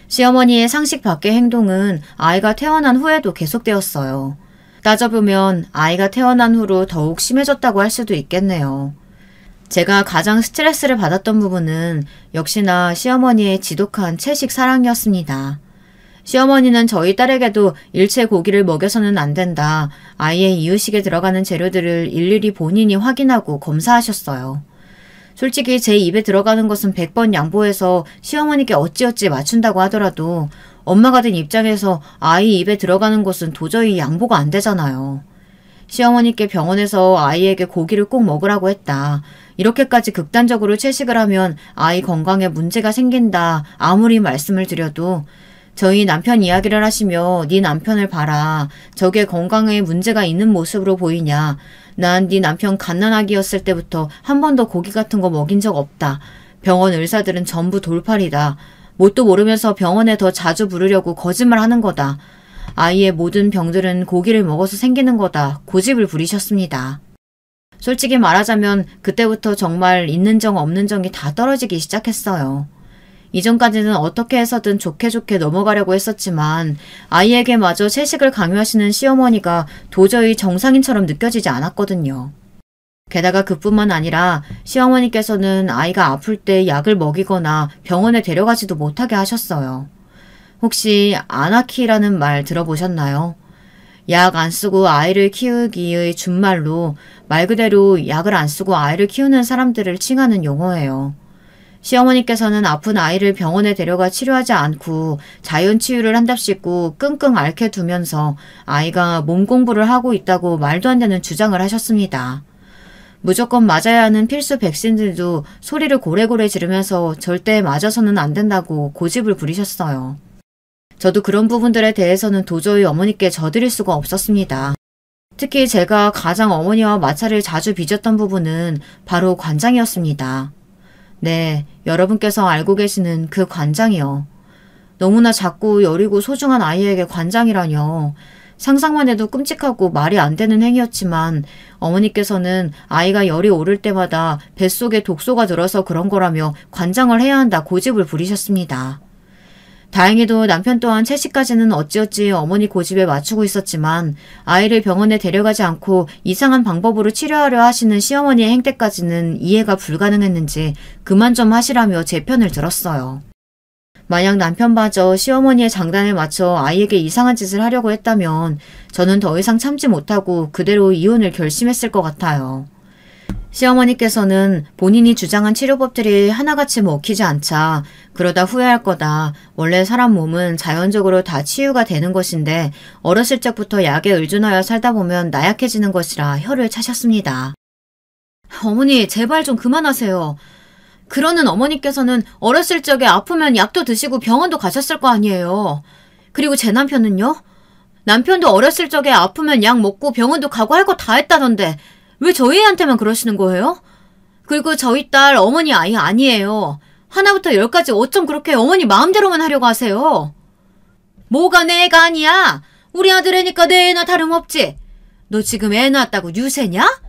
Speaker 1: 시어머니의 상식 밖의 행동은 아이가 태어난 후에도 계속되었어요. 따져보면 아이가 태어난 후로 더욱 심해졌다고 할 수도 있겠네요. 제가 가장 스트레스를 받았던 부분은 역시나 시어머니의 지독한 채식 사랑이었습니다. 시어머니는 저희 딸에게도 일체 고기를 먹여서는 안 된다. 아이의 이유식에 들어가는 재료들을 일일이 본인이 확인하고 검사하셨어요. 솔직히 제 입에 들어가는 것은 100번 양보해서 시어머니께 어찌어찌 맞춘다고 하더라도 엄마가 된 입장에서 아이 입에 들어가는 것은 도저히 양보가 안 되잖아요. 시어머니께 병원에서 아이에게 고기를 꼭 먹으라고 했다. 이렇게까지 극단적으로 채식을 하면 아이 건강에 문제가 생긴다. 아무리 말씀을 드려도 저희 남편 이야기를 하시며 네 남편을 봐라. 저게 건강에 문제가 있는 모습으로 보이냐. 난 네 남편 갓난아기였을 때부터 한 번도 고기 같은 거 먹인 적 없다. 병원 의사들은 전부 돌팔이다. 뭣도 모르면서 병원에 더 자주 부르려고 거짓말 하는 거다. 아이의 모든 병들은 고기를 먹어서 생기는 거다. 고집을 부리셨습니다. 솔직히 말하자면 그때부터 정말 있는 정 없는 정이 다 떨어지기 시작했어요. 이전까지는 어떻게 해서든 좋게 넘어가려고 했었지만 아이에게마저 채식을 강요하시는 시어머니가 도저히 정상인처럼 느껴지지 않았거든요. 게다가 그뿐만 아니라 시어머니께서는 아이가 아플 때 약을 먹이거나 병원에 데려가지도 못하게 하셨어요. 혹시 아나키라는 말 들어보셨나요? 약 안 쓰고 아이를 키우기의 준말로 말 그대로 약을 안 쓰고 아이를 키우는 사람들을 칭하는 용어예요. 시어머니께서는 아픈 아이를 병원에 데려가 치료하지 않고 자연치유를 한답시고 끙끙 앓게 두면서 아이가 몸 공부를 하고 있다고 말도 안 되는 주장을 하셨습니다. 무조건 맞아야 하는 필수 백신들도 소리를 고래고래 지르면서 절대 맞아서는 안 된다고 고집을 부리셨어요. 저도 그런 부분들에 대해서는 도저히 어머니께 져드릴 수가 없었습니다. 특히 제가 가장 어머니와 마찰을 자주 빚었던 부분은 바로 관장이었습니다. 네, 여러분께서 알고 계시는 그 관장이요. 너무나 작고 여리고 소중한 아이에게 관장이라뇨. 상상만 해도 끔찍하고 말이 안 되는 행위였지만 어머니께서는 아이가 열이 오를 때마다 뱃속에 독소가 들어서 그런 거라며 관장을 해야 한다 고집을 부리셨습니다. 다행히도 남편 또한 채식까지는 어찌어찌 어머니 고집에 맞추고 있었지만 아이를 병원에 데려가지 않고 이상한 방법으로 치료하려 하시는 시어머니의 행태까지는 이해가 불가능했는지 그만 좀 하시라며 제 편을 들었어요. 만약 남편마저 시어머니의 장단에 맞춰 아이에게 이상한 짓을 하려고 했다면 저는 더 이상 참지 못하고 그대로 이혼을 결심했을 것 같아요. 시어머니께서는 본인이 주장한 치료법들이 하나같이 먹히지 않자 그러다 후회할 거다. 원래 사람 몸은 자연적으로 다 치유가 되는 것인데 어렸을 적부터 약에 의존하여 살다 보면 나약해지는 것이라 혀를 차셨습니다. 어머니 제발 좀 그만하세요. 그러는 어머니께서는 어렸을 적에 아프면 약도 드시고 병원도 가셨을 거 아니에요. 그리고 제 남편은요? 남편도 어렸을 적에 아프면 약 먹고 병원도 가고 할 거 다 했다던데 왜 저희 애한테만 그러시는 거예요? 그리고 저희 딸 어머니 아이 아니에요. 하나부터 열까지 어쩜 그렇게 어머니 마음대로만 하려고 하세요? 뭐가 내 애가 아니야? 우리 아들 애니까 내 애나 다름없지. 너 지금 애 낳았다고 유세냐?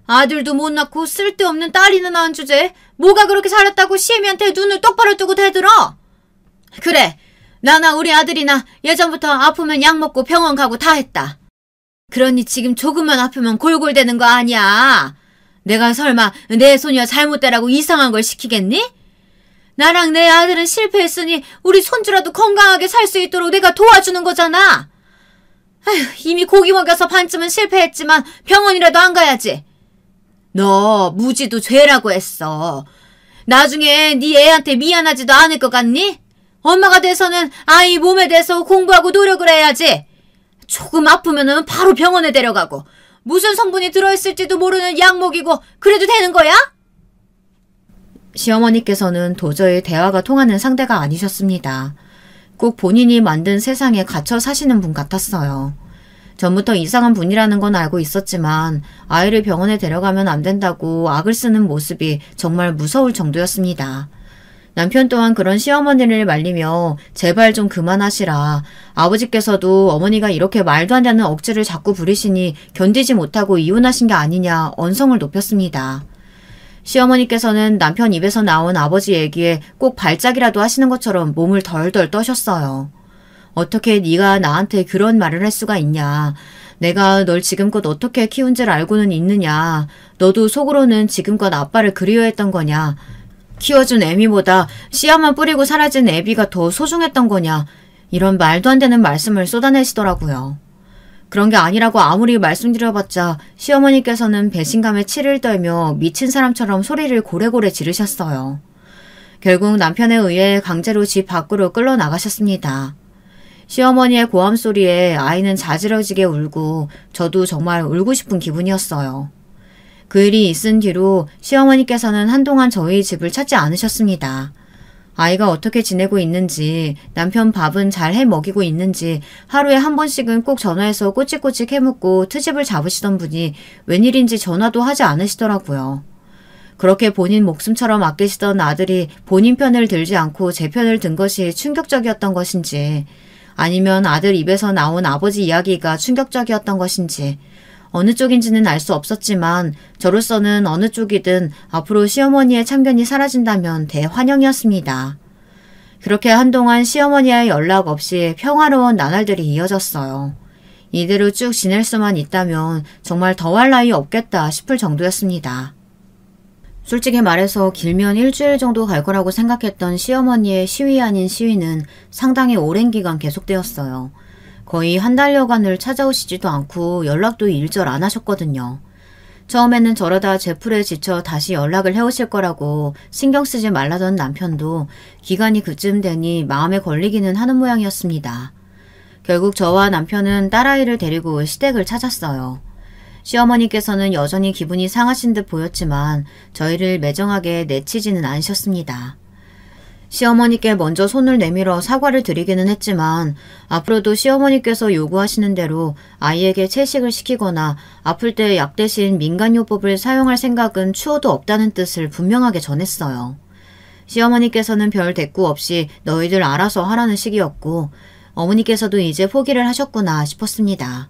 Speaker 1: 아들도 못 낳고 쓸데없는 딸이나 낳은 주제에 뭐가 그렇게 살았다고 시애미한테 눈을 똑바로 뜨고 대들어? 그래, 나나 우리 아들이나 예전부터 아프면 약 먹고 병원 가고 다 했다. 그러니 지금 조금만 아프면 골골대는 거 아니야. 내가 설마 내 소녀 잘못되라고 이상한 걸 시키겠니? 나랑 내 아들은 실패했으니 우리 손주라도 건강하게 살 수 있도록 내가 도와주는 거잖아. 아휴, 이미 고기 먹여서 반쯤은 실패했지만 병원이라도 안 가야지. 너 무지도 죄라고 했어. 나중에 네 애한테 미안하지도 않을 것 같니? 엄마가 돼서는 아이 몸에 대해서 공부하고 노력을 해야지. 조금 아프면은 바로 병원에 데려가고 무슨 성분이 들어있을지도 모르는 약 먹이고 그래도 되는 거야? 시어머니께서는 도저히 대화가 통하는 상대가 아니셨습니다. 꼭 본인이 만든 세상에 갇혀 사시는 분 같았어요. 전부터 이상한 분이라는 건 알고 있었지만 아이를 병원에 데려가면 안 된다고 악을 쓰는 모습이 정말 무서울 정도였습니다. 남편 또한 그런 시어머니를 말리며 제발 좀 그만하시라. 아버지께서도 어머니가 이렇게 말도 안 되는 억지를 자꾸 부리시니 견디지 못하고 이혼하신 게 아니냐 언성을 높였습니다. 시어머니께서는 남편 입에서 나온 아버지 얘기에 꼭 발작이라도 하시는 것처럼 몸을 덜덜 떠셨어요. 어떻게 네가 나한테 그런 말을 할 수가 있냐. 내가 널 지금껏 어떻게 키운 줄 알고는 있느냐. 너도 속으로는 지금껏 아빠를 그리워했던 거냐. 키워준 애미보다 씨앗만 뿌리고 사라진 애비가 더 소중했던 거냐. 이런 말도 안 되는 말씀을 쏟아내시더라고요. 그런 게 아니라고 아무리 말씀드려봤자 시어머니께서는 배신감에 치를 떨며 미친 사람처럼 소리를 고래고래 지르셨어요. 결국 남편에 의해 강제로 집 밖으로 끌어나가셨습니다. 시어머니의 고함 소리에 아이는 자지러지게 울고 저도 정말 울고 싶은 기분이었어요. 그 일이 있은 뒤로 시어머니께서는 한동안 저희 집을 찾지 않으셨습니다. 아이가 어떻게 지내고 있는지, 남편 밥은 잘 해 먹이고 있는지 하루에 한 번씩은 꼭 전화해서 꼬치꼬치 캐묻고 트집을 잡으시던 분이 웬일인지 전화도 하지 않으시더라고요. 그렇게 본인 목숨처럼 아끼시던 아들이 본인 편을 들지 않고 제 편을 든 것이 충격적이었던 것인지 아니면 아들 입에서 나온 아버지 이야기가 충격적이었던 것인지 어느 쪽인지는 알 수 없었지만 저로서는 어느 쪽이든 앞으로 시어머니의 참견이 사라진다면 대환영이었습니다. 그렇게 한동안 시어머니와의 연락 없이 평화로운 나날들이 이어졌어요. 이대로 쭉 지낼 수만 있다면 정말 더할 나위 없겠다 싶을 정도였습니다. 솔직히 말해서 길면 일주일 정도 갈 거라고 생각했던 시어머니의 시위 아닌 시위는 상당히 오랜 기간 계속되었어요. 거의 한 달여간을 찾아오시지도 않고 연락도 일절 안 하셨거든요. 처음에는 저러다 제풀에 지쳐 다시 연락을 해오실 거라고 신경 쓰지 말라던 남편도 기간이 그쯤 되니 마음에 걸리기는 하는 모양이었습니다. 결국 저와 남편은 딸아이를 데리고 시댁을 찾았어요. 시어머니께서는 여전히 기분이 상하신 듯 보였지만 저희를 매정하게 내치지는 않으셨습니다. 시어머니께 먼저 손을 내밀어 사과를 드리기는 했지만 앞으로도 시어머니께서 요구하시는 대로 아이에게 채식을 시키거나 아플 때 약 대신 민간요법을 사용할 생각은 추호도 없다는 뜻을 분명하게 전했어요. 시어머니께서는 별 대꾸 없이 너희들 알아서 하라는 식이었고 어머니께서도 이제 포기를 하셨구나 싶었습니다.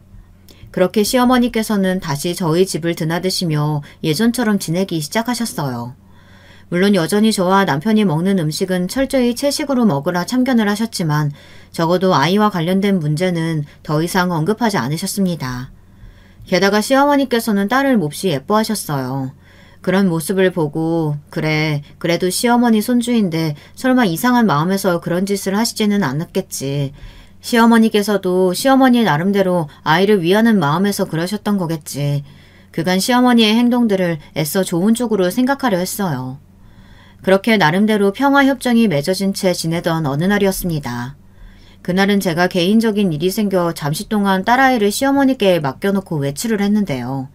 Speaker 1: 그렇게 시어머니께서는 다시 저희 집을 드나드시며 예전처럼 지내기 시작하셨어요. 물론 여전히 저와 남편이 먹는 음식은 철저히 채식으로 먹으라 참견을 하셨지만 적어도 아이와 관련된 문제는 더 이상 언급하지 않으셨습니다. 게다가 시어머니께서는 딸을 몹시 예뻐하셨어요. 그런 모습을 보고 그래, 그래도 시어머니 손주인데 설마 이상한 마음에서 그런 짓을 하시지는 않았겠지. 시어머니께서도 시어머니 나름대로 아이를 위하는 마음에서 그러셨던 거겠지. 그간 시어머니의 행동들을 애써 좋은 쪽으로 생각하려 했어요. 그렇게 나름대로 평화협정이 맺어진 채 지내던 어느 날이었습니다. 그날은 제가 개인적인 일이 생겨 잠시 동안 딸아이를 시어머니께 맡겨놓고 외출을 했는데요.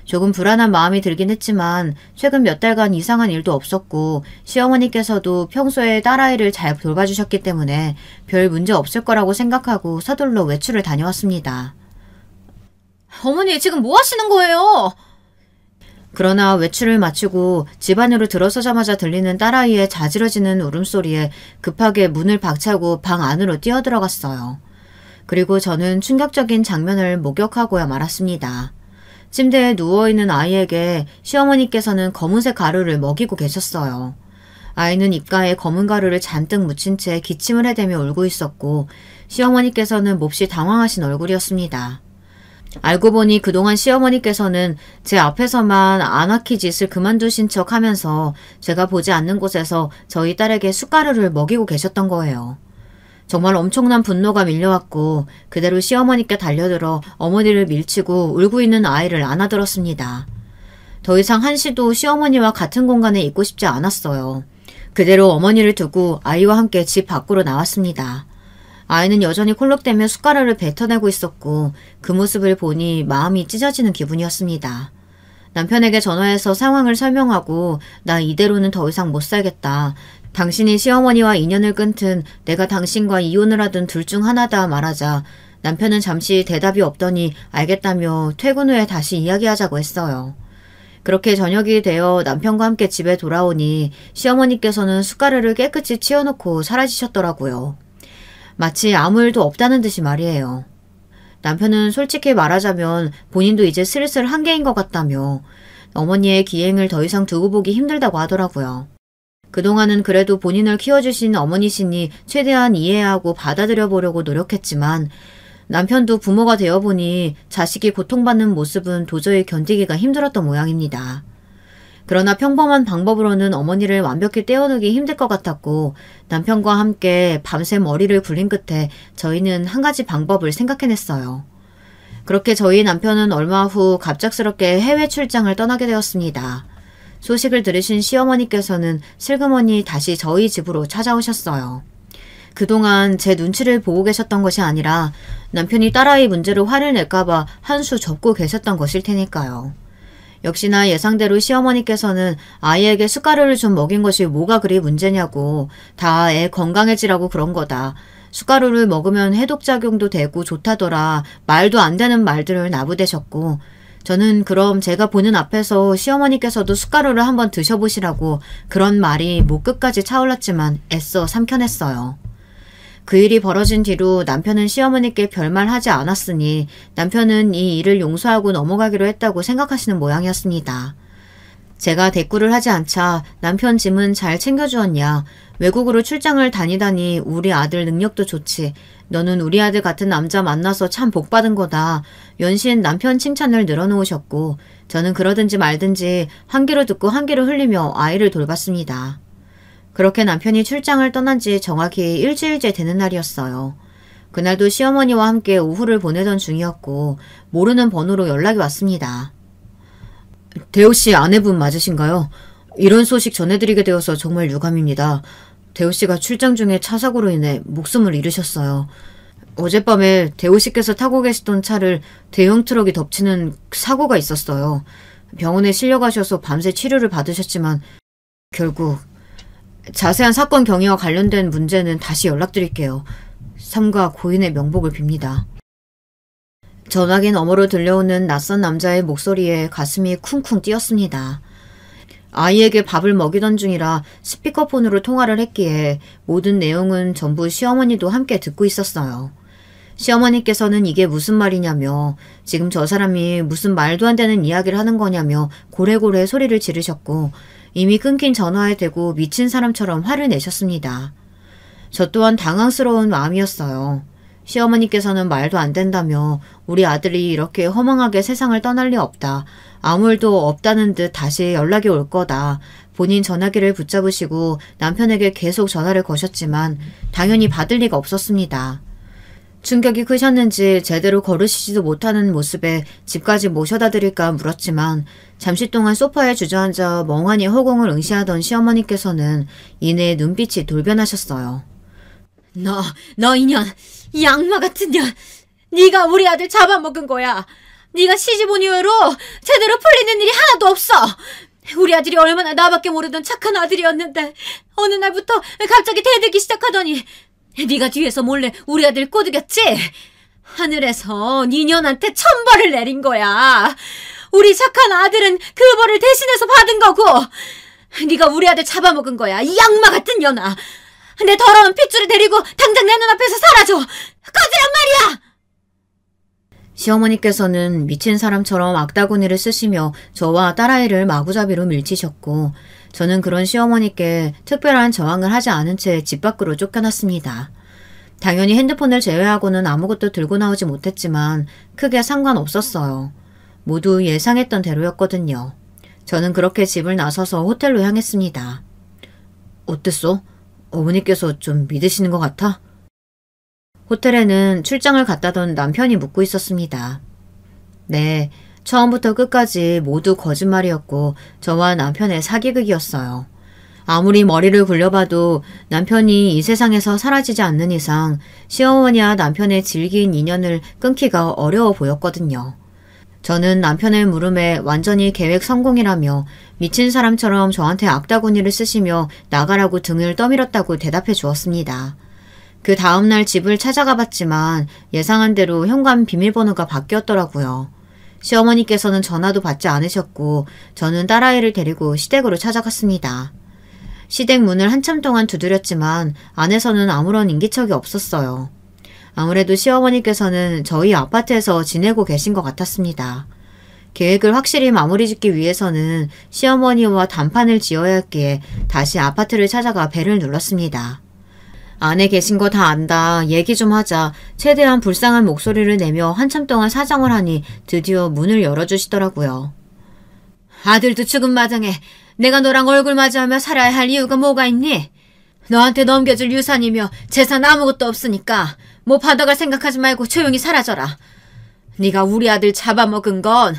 Speaker 1: 조금 불안한 마음이 들긴 했지만 최근 몇 달간 이상한 일도 없었고 시어머니께서도 평소에 딸아이를 잘 돌봐주셨기 때문에 별 문제 없을 거라고 생각하고 서둘러 외출을 다녀왔습니다. 어머니, 지금 뭐 하시는 거예요? 그러나 외출을 마치고 집 안으로 들어서자마자 들리는 딸아이의 자지러지는 울음소리에 급하게 문을 박차고 방 안으로 뛰어들어갔어요. 그리고 저는 충격적인 장면을 목격하고야 말았습니다. 침대에 누워있는 아이에게 시어머니께서는 검은색 가루를 먹이고 계셨어요. 아이는 입가에 검은 가루를 잔뜩 묻힌 채 기침을 해대며 울고 있었고 시어머니께서는 몹시 당황하신 얼굴이었습니다. 알고 보니 그동안 시어머니께서는 제 앞에서만 아나키 짓을 그만두신 척 하면서 제가 보지 않는 곳에서 저희 딸에게 숟가루를 먹이고 계셨던 거예요. 정말 엄청난 분노가 밀려왔고 그대로 시어머니께 달려들어 어머니를 밀치고 울고 있는 아이를 안아들었습니다. 더 이상 한시도 시어머니와 같은 공간에 있고 싶지 않았어요. 그대로 어머니를 두고 아이와 함께 집 밖으로 나왔습니다. 아이는 여전히 콜록대며 숟가락을 뱉어내고 있었고 그 모습을 보니 마음이 찢어지는 기분이었습니다. 남편에게 전화해서 상황을 설명하고 나 이대로는 더 이상 못 살겠다. 당신이 시어머니와 인연을 끊든 내가 당신과 이혼을 하든 둘 중 하나다 말하자 남편은 잠시 대답이 없더니 알겠다며 퇴근 후에 다시 이야기하자고 했어요. 그렇게 저녁이 되어 남편과 함께 집에 돌아오니 시어머니께서는 숟가락을 깨끗이 치워놓고 사라지셨더라고요. 마치 아무 일도 없다는 듯이 말이에요. 남편은 솔직히 말하자면 본인도 이제 슬슬 한계인 것 같다며 어머니의 기행을 더 이상 두고 보기 힘들다고 하더라고요. 그동안은 그래도 본인을 키워주신 어머니시니 최대한 이해하고 받아들여 보려고 노력했지만 남편도 부모가 되어보니 자식이 고통받는 모습은 도저히 견디기가 힘들었던 모양입니다. 그러나 평범한 방법으로는 어머니를 완벽히 떼어놓기 힘들 것 같았고 남편과 함께 밤새 머리를 굴린 끝에 저희는 한 가지 방법을 생각해냈어요. 그렇게 저희 남편은 얼마 후 갑작스럽게 해외 출장을 떠나게 되었습니다. 소식을 들으신 시어머니께서는 슬그머니 다시 저희 집으로 찾아오셨어요. 그동안 제 눈치를 보고 계셨던 것이 아니라 남편이 딸아이 문제로 화를 낼까봐 한 수 접고 계셨던 것일 테니까요. 역시나 예상대로 시어머니께서는 아이에게 숟가루를 좀 먹인 것이 뭐가 그리 문제냐고 다 애 건강해지라고 그런 거다. 숟가루를 먹으면 해독작용도 되고 좋다더라. 말도 안 되는 말들을 나부대셨고 저는 그럼 제가 보는 앞에서 시어머니께서도 숟가루를 한번 드셔보시라고 그런 말이 목 끝까지 차올랐지만 애써 삼켜냈어요. 그 일이 벌어진 뒤로 남편은 시어머니께 별말 하지 않았으니 남편은 이 일을 용서하고 넘어가기로 했다고 생각하시는 모양이었습니다. 제가 대꾸를 하지 않자 남편 짐은 잘 챙겨주었냐. 외국으로 출장을 다니다니 우리 아들 능력도 좋지. 너는 우리 아들 같은 남자 만나서 참 복받은 거다. 연신 남편 칭찬을 늘어놓으셨고 저는 그러든지 말든지 한 귀로 듣고 한 귀로 흘리며 아이를 돌봤습니다. 그렇게 남편이 출장을 떠난 지 정확히 일주일째 되는 날이었어요. 그날도 시어머니와 함께 오후를 보내던 중이었고 모르는 번호로 연락이 왔습니다. 대호씨 아내분 맞으신가요? 이런 소식 전해드리게 되어서 정말 유감입니다. 대호씨가 출장 중에 차 사고로 인해 목숨을 잃으셨어요. 어젯밤에 대호씨께서 타고 계시던 차를 대형 트럭이 덮치는 사고가 있었어요. 병원에 실려가셔서 밤새 치료를 받으셨지만 결국 자세한 사건 경위와 관련된 문제는 다시 연락드릴게요. 삼가 고인의 명복을 빕니다. 전화기 너머로 들려오는 낯선 남자의 목소리에 가슴이 쿵쿵 뛰었습니다. 아이에게 밥을 먹이던 중이라 스피커폰으로 통화를 했기에 모든 내용은 전부 시어머니도 함께 듣고 있었어요. 시어머니께서는 이게 무슨 말이냐며 지금 저 사람이 무슨 말도 안 되는 이야기를 하는 거냐며 고래고래 소리를 지르셨고 이미 끊긴 전화에 대고 미친 사람처럼 화를 내셨습니다. 저 또한 당황스러운 마음이었어요. 시어머니께서는 말도 안 된다며 우리 아들이 이렇게 허망하게 세상을 떠날 리 없다. 아무 일도 없다는 듯 다시 연락이 올 거다. 본인 전화기를 붙잡으시고 남편에게 계속 전화를 거셨지만 당연히 받을 리가 없었습니다. 충격이 크셨는지 제대로 걸으시지도 못하는 모습에 집까지 모셔다 드릴까 물었지만 잠시 동안 소파에 주저앉아 멍하니 허공을 응시하던 시어머니께서는 이내 눈빛이 돌변하셨어요. 너 이년, 이 악마 같은 년, 네가 우리 아들 잡아먹은 거야. 네가 시집 온 이후로 제대로 풀리는 일이 하나도 없어. 우리 아들이 얼마나 나밖에 모르던 착한 아들이었는데 어느 날부터 갑자기 대들기 시작하더니 네가 뒤에서 몰래 우리 아들 꼬드겼지? 하늘에서 네 년한테 천벌을 내린 거야. 우리 착한 아들은 그 벌을 대신해서 받은 거고 네가 우리 아들 잡아먹은 거야. 이 악마 같은 년아. 내 더러운 핏줄을 데리고 당장 내 눈앞에서 사라져. 꺼지란 말이야. 시어머니께서는 미친 사람처럼 악다구니를 쓰시며 저와 딸아이를 마구잡이로 밀치셨고 저는 그런 시어머니께 특별한 저항을 하지 않은 채 집 밖으로 쫓겨났습니다. 당연히 핸드폰을 제외하고는 아무것도 들고 나오지 못했지만 크게 상관없었어요. 모두 예상했던 대로였거든요. 저는 그렇게 집을 나서서 호텔로 향했습니다. 어땠어? 어머니께서 좀 믿으시는 것 같아? 호텔에는 출장을 갔다던 남편이 묵고 있었습니다. 네, 처음부터 끝까지 모두 거짓말이었고 저와 남편의 사기극이었어요. 아무리 머리를 굴려봐도 남편이 이 세상에서 사라지지 않는 이상 시어머니와 남편의 질긴 인연을 끊기가 어려워 보였거든요. 저는 남편의 물음에 완전히 계획 성공이라며 미친 사람처럼 저한테 악다구니를 쓰시며 나가라고 등을 떠밀었다고 대답해 주었습니다. 그 다음날 집을 찾아가 봤지만 예상한 대로 현관 비밀번호가 바뀌었더라고요. 시어머니께서는 전화도 받지 않으셨고 저는 딸아이를 데리고 시댁으로 찾아갔습니다. 시댁 문을 한참 동안 두드렸지만 안에서는 아무런 인기척이 없었어요. 아무래도 시어머니께서는 저희 아파트에서 지내고 계신 것 같았습니다. 계획을 확실히 마무리 짓기 위해서는 시어머니와 단판을 지어야 했기에 다시 아파트를 찾아가 벨을 눌렀습니다. 안에 계신 거 다 안다. 얘기 좀 하자. 최대한 불쌍한 목소리를 내며 한참 동안 사정을 하니 드디어 문을 열어주시더라고요. 아들도 죽은 마당에 내가 너랑 얼굴 마주하며 살아야 할 이유가 뭐가 있니? 너한테 넘겨줄 유산이며 재산 아무것도 없으니까 뭐 받아갈 생각하지 말고 조용히 사라져라. 네가 우리 아들 잡아먹은 건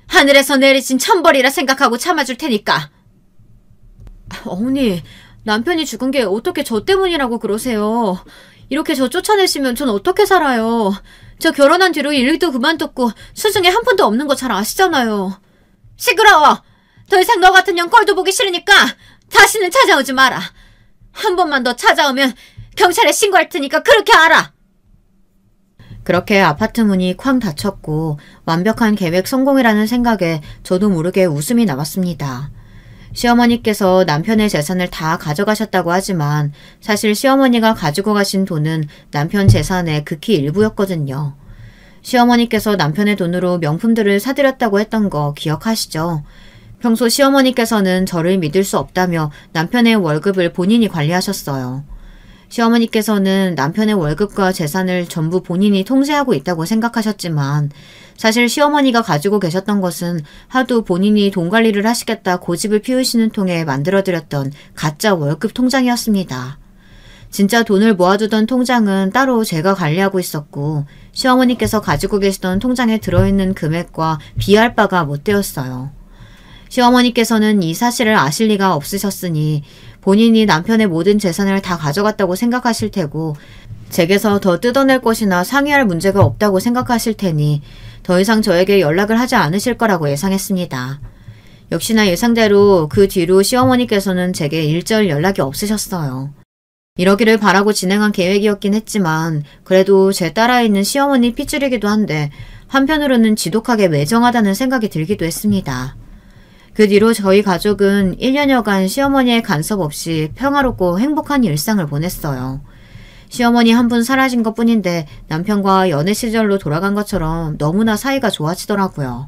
Speaker 1: 하늘에서 내리신 천벌이라 생각하고 참아줄 테니까. 어머니, 남편이 죽은 게 어떻게 저 때문이라고 그러세요. 이렇게 저 쫓아내시면 전 어떻게 살아요. 저 결혼한 뒤로 일도 그만뒀고 수중에 한 푼도 없는 거 잘 아시잖아요. 시끄러워. 더 이상 너 같은 년 꼴도 보기 싫으니까 다시는 찾아오지 마라. 한 번만 더 찾아오면 경찰에 신고할 테니까 그렇게 알아. 그렇게 아파트 문이 쾅 닫혔고 완벽한 계획 성공이라는 생각에 저도 모르게 웃음이 나왔습니다. 시어머니께서 남편의 재산을 다 가져가셨다고 하지만 사실 시어머니가 가지고 가신 돈은 남편 재산의 극히 일부였거든요. 시어머니께서 남편의 돈으로 명품들을 사드렸다고 했던 거 기억하시죠? 평소 시어머니께서는 저를 믿을 수 없다며 남편의 월급을 본인이 관리하셨어요. 시어머니께서는 남편의 월급과 재산을 전부 본인이 통제하고 있다고 생각하셨지만 사실 시어머니가 가지고 계셨던 것은 하도 본인이 돈 관리를 하시겠다 고집을 피우시는 통에 만들어드렸던 가짜 월급 통장이었습니다. 진짜 돈을 모아두던 통장은 따로 제가 관리하고 있었고 시어머니께서 가지고 계시던 통장에 들어있는 금액과 비할 바가 못 되었어요. 시어머니께서는 이 사실을 아실 리가 없으셨으니 본인이 남편의 모든 재산을 다 가져갔다고 생각하실 테고 제게서 더 뜯어낼 것이나 상의할 문제가 없다고 생각하실 테니 더 이상 저에게 연락을 하지 않으실 거라고 예상했습니다. 역시나 예상대로 그 뒤로 시어머니께서는 제게 일절 연락이 없으셨어요. 이러기를 바라고 진행한 계획이었긴 했지만 그래도 제 딸아이는 시어머니 핏줄이기도 한데 한편으로는 지독하게 매정하다는 생각이 들기도 했습니다. 그 뒤로 저희 가족은 1년여간 시어머니의 간섭 없이 평화롭고 행복한 일상을 보냈어요. 시어머니 한 분 사라진 것뿐인데 남편과 연애 시절로 돌아간 것처럼 너무나 사이가 좋아지더라고요.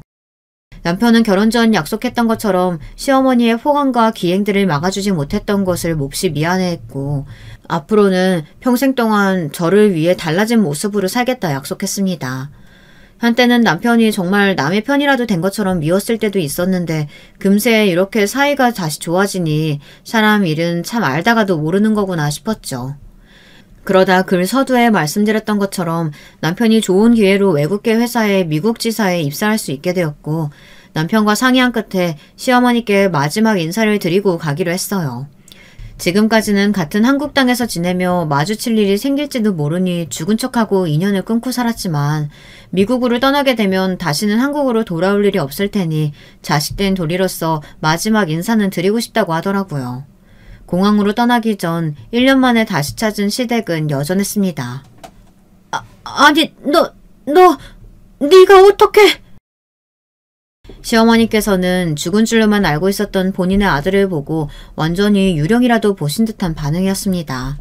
Speaker 1: 남편은 결혼 전 약속했던 것처럼 시어머니의 호감과 기행들을 막아주지 못했던 것을 몹시 미안해했고 앞으로는 평생 동안 저를 위해 달라진 모습으로 살겠다 약속했습니다. 한때는 남편이 정말 남의 편이라도 된 것처럼 미웠을 때도 있었는데 금세 이렇게 사이가 다시 좋아지니 사람 일은 참 알다가도 모르는 거구나 싶었죠. 그러다 글 서두에 말씀드렸던 것처럼 남편이 좋은 기회로 외국계 회사에 미국 지사에 입사할 수 있게 되었고 남편과 상의한 끝에 시어머니께 마지막 인사를 드리고 가기로 했어요. 지금까지는 같은 한국 땅에서 지내며 마주칠 일이 생길지도 모르니 죽은 척하고 인연을 끊고 살았지만 미국으로 떠나게 되면 다시는 한국으로 돌아올 일이 없을 테니 자식된 도리로서 마지막 인사는 드리고 싶다고 하더라고요. 공항으로 떠나기 전 1년 만에 다시 찾은 시댁은 여전했습니다. 아니, 네가 어떻게... 시어머니께서는 죽은 줄로만 알고 있었던 본인의 아들을 보고 완전히 유령이라도 보신 듯한 반응이었습니다.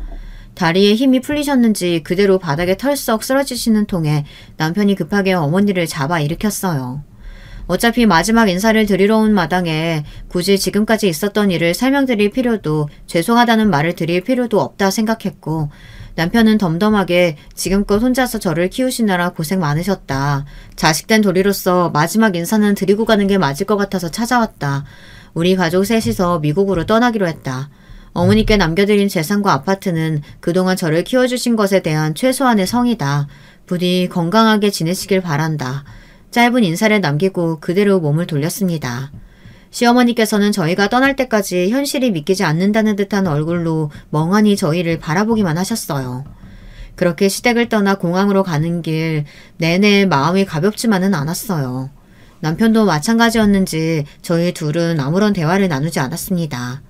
Speaker 1: 다리에 힘이 풀리셨는지 그대로 바닥에 털썩 쓰러지시는 통에 남편이 급하게 어머니를 잡아 일으켰어요. 어차피 마지막 인사를 드리러 온 마당에 굳이 지금까지 있었던 일을 설명드릴 필요도 죄송하다는 말을 드릴 필요도 없다 생각했고 남편은 덤덤하게 지금껏 혼자서 저를 키우시느라 고생 많으셨다. 자식된 도리로서 마지막 인사는 드리고 가는 게 맞을 것 같아서 찾아왔다. 우리 가족 셋이서 미국으로 떠나기로 했다. 어머니께 남겨드린 재산과 아파트는 그동안 저를 키워주신 것에 대한 최소한의 성이다. 부디 건강하게 지내시길 바란다. 짧은 인사를 남기고 그대로 몸을 돌렸습니다. 시어머니께서는 저희가 떠날 때까지 현실이 믿기지 않는다는 듯한 얼굴로 멍하니 저희를 바라보기만 하셨어요. 그렇게 시댁을 떠나 공항으로 가는 길 내내 마음이 가볍지만은 않았어요. 남편도 마찬가지였는지 저희 둘은 아무런 대화를 나누지 않았습니다.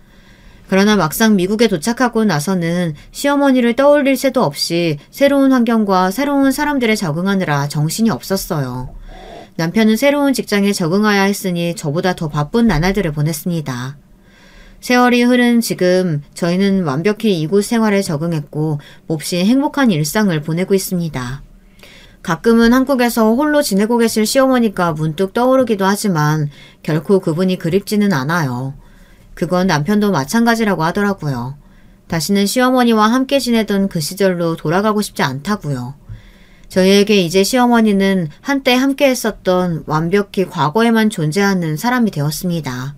Speaker 1: 그러나 막상 미국에 도착하고 나서는 시어머니를 떠올릴 새도 없이 새로운 환경과 새로운 사람들에 적응하느라 정신이 없었어요. 남편은 새로운 직장에 적응해야 했으니 저보다 더 바쁜 나날들을 보냈습니다. 세월이 흐른 지금 저희는 완벽히 이곳 생활에 적응했고 몹시 행복한 일상을 보내고 있습니다. 가끔은 한국에서 홀로 지내고 계실 시어머니가 문득 떠오르기도 하지만 결코 그분이 그립지는 않아요. 그건 남편도 마찬가지라고 하더라고요. 다시는 시어머니와 함께 지내던 그 시절로 돌아가고 싶지 않다고요. 저희에게 이제 시어머니는 한때 함께 했었던 완벽히 과거에만 존재하는 사람이 되었습니다.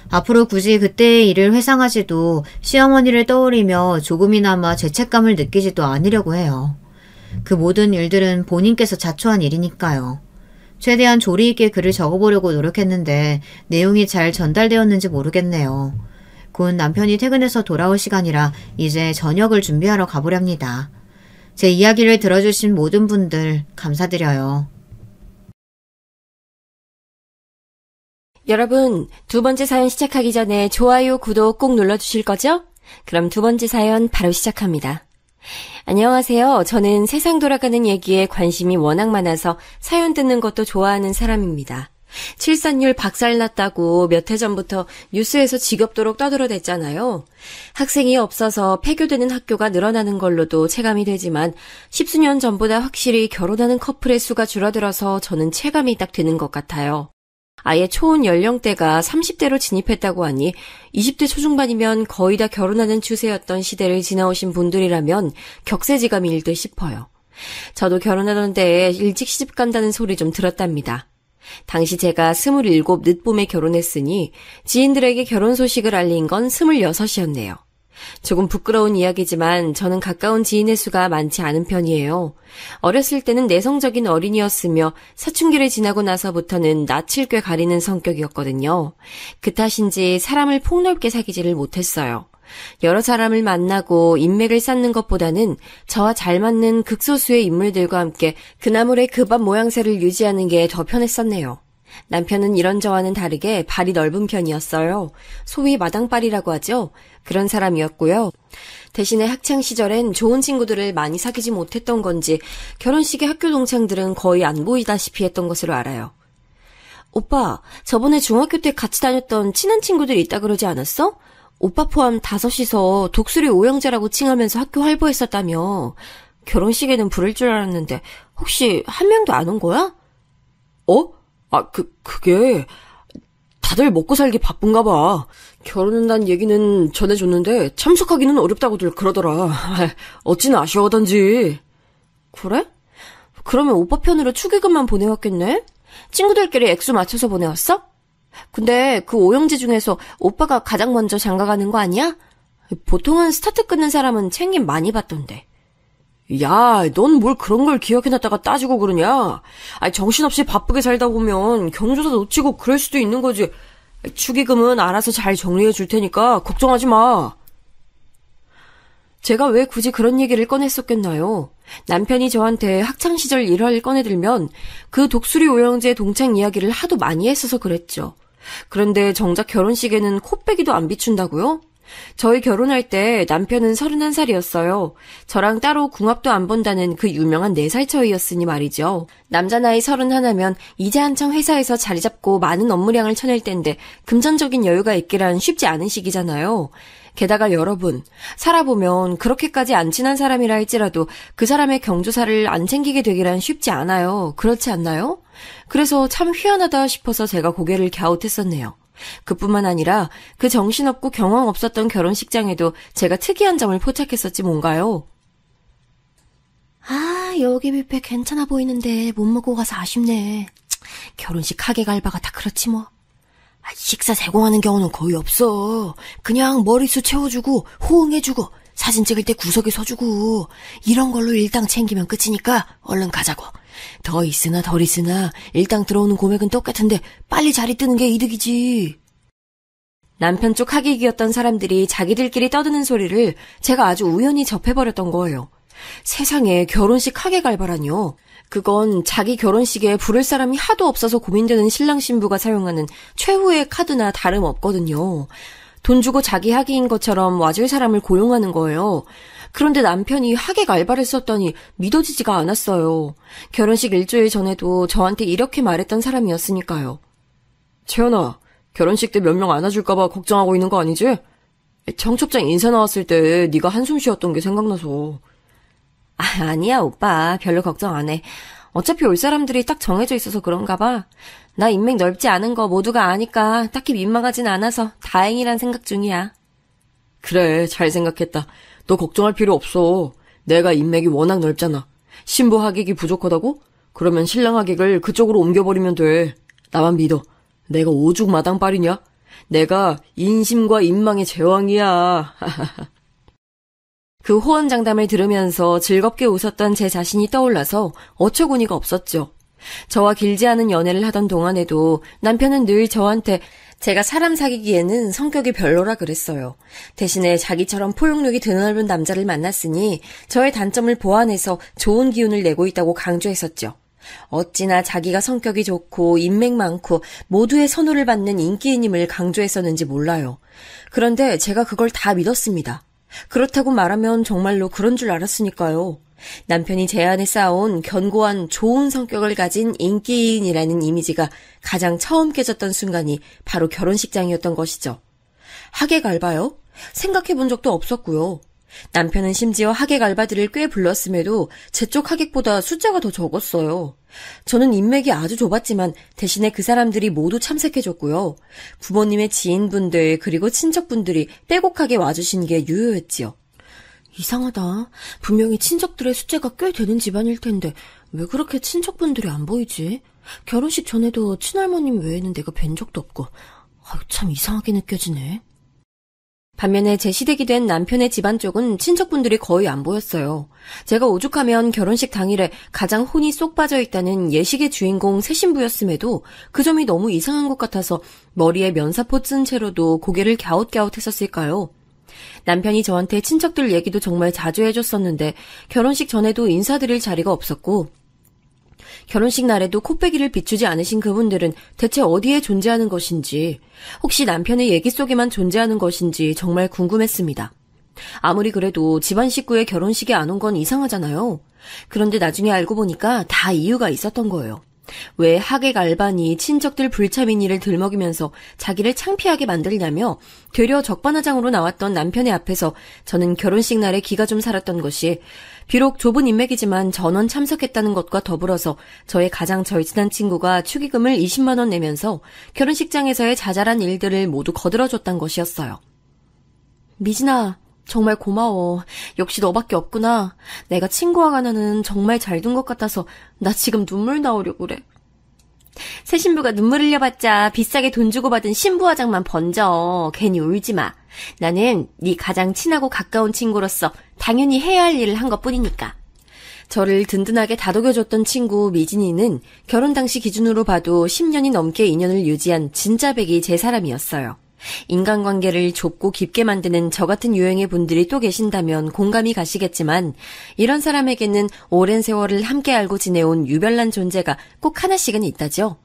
Speaker 1: 앞으로 굳이 그때의 일을 회상하지도 시어머니를 떠올리며 조금이나마 죄책감을 느끼지도 않으려고 해요. 그 모든 일들은 본인께서 자초한 일이니까요. 최대한 조리 있게 글을 적어보려고 노력했는데 내용이 잘 전달되었는지 모르겠네요. 곧 남편이 퇴근해서 돌아올 시간이라 이제 저녁을 준비하러 가보렵니다. 제 이야기를 들어주신 모든 분들 감사드려요.
Speaker 2: 여러분, 두 번째 사연 시작하기 전에 좋아요, 구독 꼭 눌러주실 거죠? 그럼 두 번째 사연 바로 시작합니다. 안녕하세요. 저는 세상 돌아가는 얘기에 관심이 워낙 많아서 사연 듣는 것도 좋아하는 사람입니다. 출산율 박살났다고 몇 해 전부터 뉴스에서 지겹도록 떠들어댔잖아요. 학생이 없어서 폐교되는 학교가 늘어나는 걸로도 체감이 되지만 십수년 전보다 확실히 결혼하는 커플의 수가 줄어들어서 저는 체감이 딱 되는 것 같아요. 아예 초혼 연령대가 30대로 진입했다고 하니 20대 초중반이면 거의 다 결혼하는 추세였던 시대를 지나오신 분들이라면 격세지감이 일 듯 싶어요. 저도 결혼하던 때에 일찍 시집 간다는 소리 좀 들었답니다. 당시 제가 27 늦봄에 결혼했으니 지인들에게 결혼 소식을 알린 건 26이었네요. 조금 부끄러운 이야기지만 저는 가까운 지인의 수가 많지 않은 편이에요. 어렸을 때는 내성적인 어린이였으며 사춘기를 지나고 나서부터는 낯을 꽤 가리는 성격이었거든요. 그 탓인지 사람을 폭넓게 사귀지를 못했어요. 여러 사람을 만나고 인맥을 쌓는 것보다는 저와 잘 맞는 극소수의 인물들과 함께 그나물의 그 밥 모양새를 유지하는 게 더 편했었네요. 남편은 이런 저와는 다르게 발이 넓은 편이었어요. 소위 마당발이라고 하죠. 그런 사람이었고요. 대신에 학창시절엔 좋은 친구들을 많이 사귀지 못했던 건지 결혼식에 학교 동창들은 거의 안 보이다시피 했던 것으로 알아요. 오빠, 저번에 중학교 때 같이 다녔던 친한 친구들이 있다 그러지 않았어? 오빠 포함 5이서 독수리 오형제라고 칭하면서 학교 활보했었다며. 결혼식에는 부를 줄 알았는데 혹시 한 명도 안 온 거야? 그게 다들 먹고 살기 바쁜가 봐. 결혼한다는 얘기는 전해줬는데 참석하기는 어렵다고들 그러더라. 어찌나 아쉬워하던지. 그래? 그러면 오빠 편으로 축의금만 보내왔겠네? 친구들끼리 액수 맞춰서 보내왔어? 근데 그 오형제 중에서 오빠가 가장 먼저 장가가는 거 아니야? 보통은 스타트 끊는 사람은 챙김 많이 받던데. 야, 넌 뭘 그런 걸 기억해놨다가 따지고 그러냐? 정신없이 바쁘게 살다 보면 경조사 놓치고 그럴 수도 있는 거지. 축의금은 알아서 잘 정리해 줄 테니까 걱정하지 마. 제가 왜 굳이 그런 얘기를 꺼냈었겠나요? 남편이 저한테 학창시절 일화를 꺼내들면 그 독수리 오형제 동창 이야기를 하도 많이 했어서 그랬죠. 그런데 정작 결혼식에는 코빼기도 안 비춘다고요? 저희 결혼할 때 남편은 31살이었어요. 저랑 따로 궁합도 안 본다는 그 유명한 4살 차이였으니 말이죠. 남자 나이 31면 이제 한창 회사에서 자리 잡고 많은 업무량을 쳐낼 때인데 금전적인 여유가 있기란 쉽지 않은 시기잖아요. 게다가 여러분, 살아보면 그렇게까지 안 친한 사람이라 할지라도 그 사람의 경조사를 안 챙기게 되기란 쉽지 않아요. 그렇지 않나요? 그래서 참 희한하다 싶어서 제가 고개를 갸웃했었네요. 그뿐만 아니라 그 정신없고 경황 없었던 결혼식장에도 제가 특이한 점을 포착했었지 뭔가요. 여기 뷔페 괜찮아 보이는데 못 먹고 가서 아쉽네. 결혼식 하객 알바가 다 그렇지 뭐. 식사 제공하는 경우는 거의 없어. 그냥 머리수 채워주고 호응해주고 사진 찍을 때 구석에 서주고 이런 걸로 일당 챙기면 끝이니까 얼른 가자고. 더 있으나 덜 있으나 일당 들어오는 금액은 똑같은데 빨리 자리 뜨는 게 이득이지. 남편 쪽 하객이었던 사람들이 자기들끼리 떠드는 소리를 제가 아주 우연히 접해버렸던 거예요. 세상에 결혼식 하객 알바라뇨. 그건 자기 결혼식에 부를 사람이 하도 없어서 고민되는 신랑 신부가 사용하는 최후의 카드나 다름없거든요. 돈 주고 자기 하객인 것처럼 와줄 사람을 고용하는 거예요. 그런데 남편이 하객 알바를 썼더니 믿어지지가 않았어요. 결혼식 일주일 전에도 저한테 이렇게 말했던 사람이었으니까요. 채연아, 결혼식 때 몇 명 안아줄까 봐 걱정하고 있는 거 아니지? 청첩장 인사 나왔을 때 네가 한숨 쉬었던 게 생각나서. 아니야 오빠, 별로 걱정 안 해. 어차피 올 사람들이 딱 정해져 있어서 그런가 봐. 나 인맥 넓지 않은 거 모두가 아니까 딱히 민망하진 않아서 다행이란 생각 중이야. 그래, 잘 생각했다. 너 걱정할 필요 없어. 내가 인맥이 워낙 넓잖아. 신부 하객이 부족하다고? 그러면 신랑 하객을 그쪽으로 옮겨버리면 돼. 나만 믿어. 내가 오죽 마당발이냐? 내가 인심과 인망의 제왕이야. 그 호언장담을 들으면서 즐겁게 웃었던 제 자신이 떠올라서 어처구니가 없었죠. 저와 길지 않은 연애를 하던 동안에도 남편은 늘 저한테 제가 사람 사귀기에는 성격이 별로라 그랬어요. 대신에 자기처럼 포용력이 드넓은 남자를 만났으니 저의 단점을 보완해서 좋은 기운을 내고 있다고 강조했었죠. 어찌나 자기가 성격이 좋고 인맥 많고 모두의 선호를 받는 인기인임을 강조했었는지 몰라요. 그런데 제가 그걸 다 믿었습니다. 그렇다고 말하면 정말로 그런 줄 알았으니까요. 남편이 제 안에 쌓아온 견고한 좋은 성격을 가진 인기인이라는 이미지가 가장 처음 깨졌던 순간이 바로 결혼식장이었던 것이죠. 하객 알바요? 생각해 본 적도 없었고요. 남편은 심지어 하객 알바들을 꽤 불렀음에도 제 쪽 하객보다 숫자가 더 적었어요. 저는 인맥이 아주 좁았지만 대신에 그 사람들이 모두 참석해줬고요. 부모님의 지인분들 그리고 친척분들이 빼곡하게 와주신 게 유효했지요. 이상하다. 분명히 친척들의 숫자가 꽤 되는 집안일 텐데 왜 그렇게 친척분들이 안 보이지? 결혼식 전에도 친할머님 외에는 내가 뵌 적도 없고 참 이상하게 느껴지네. 반면에 제 시댁이 된 남편의 집안 쪽은 친척분들이 거의 안 보였어요. 제가 오죽하면 결혼식 당일에 가장 혼이 쏙 빠져있다는 예식의 주인공 새신부였음에도 그 점이 너무 이상한 것 같아서 머리에 면사포 쓴 채로도 고개를 갸웃갸웃했었을까요? 남편이 저한테 친척들 얘기도 정말 자주 해줬었는데 결혼식 전에도 인사드릴 자리가 없었고 결혼식 날에도 코빼기를 비추지 않으신 그분들은 대체 어디에 존재하는 것인지, 혹시 남편의 얘기 속에만 존재하는 것인지 정말 궁금했습니다. 아무리 그래도 집안 식구의 결혼식에 안 온 건 이상하잖아요. 그런데 나중에 알고 보니까 다 이유가 있었던 거예요. 왜 하객 알바니 친척들 불참이니를 들먹이면서 자기를 창피하게 만들냐며 되려 적반하장으로 나왔던 남편의 앞에서 저는 결혼식 날에 기가 좀 살았던 것이 비록 좁은 인맥이지만 전원 참석했다는 것과 더불어서 저의 가장 절친한 친구가 축의금을 20만 원 내면서 결혼식장에서의 자잘한 일들을 모두 거들어줬단 것이었어요. 미진아, 정말 고마워. 역시 너밖에 없구나. 내가 친구와 가나는 정말 잘 둔 것 같아서 나 지금 눈물 나오려고 그래. 새 신부가 눈물 흘려봤자 비싸게 돈 주고 받은 신부 화장만 번져. 괜히 울지 마. 나는 네 가장 친하고 가까운 친구로서 당연히 해야 할 일을 한 것뿐이니까. 저를 든든하게 다독여줬던 친구 미진이는 결혼 당시 기준으로 봐도 10년이 넘게 인연을 유지한 진짜 백이 제 사람이었어요. 인간관계를 좁고 깊게 만드는 저 같은 유형의 분들이 또 계신다면 공감이 가시겠지만 이런 사람에게는 오랜 세월을 함께 알고 지내온 유별난 존재가 꼭 하나씩은 있다죠.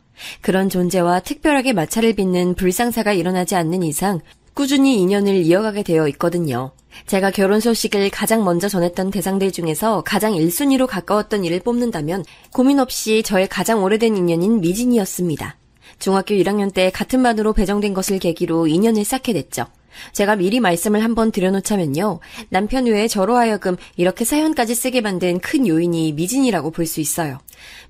Speaker 2: 그런 존재와 특별하게 마찰을 빚는 불상사가 일어나지 않는 이상 꾸준히 인연을 이어가게 되어 있거든요. 제가 결혼 소식을 가장 먼저 전했던 대상들 중에서 가장 1순위로 가까웠던 이를 뽑는다면 고민 없이 저의 가장 오래된 인연인 미진이었습니다. 중학교 1학년 때 같은 반으로 배정된 것을 계기로 인연을 쌓게 됐죠. 제가 미리 말씀을 한번 드려놓자면요. 남편 외에 저로 하여금 이렇게 사연까지 쓰게 만든 큰 요인이 미진이라고 볼 수 있어요.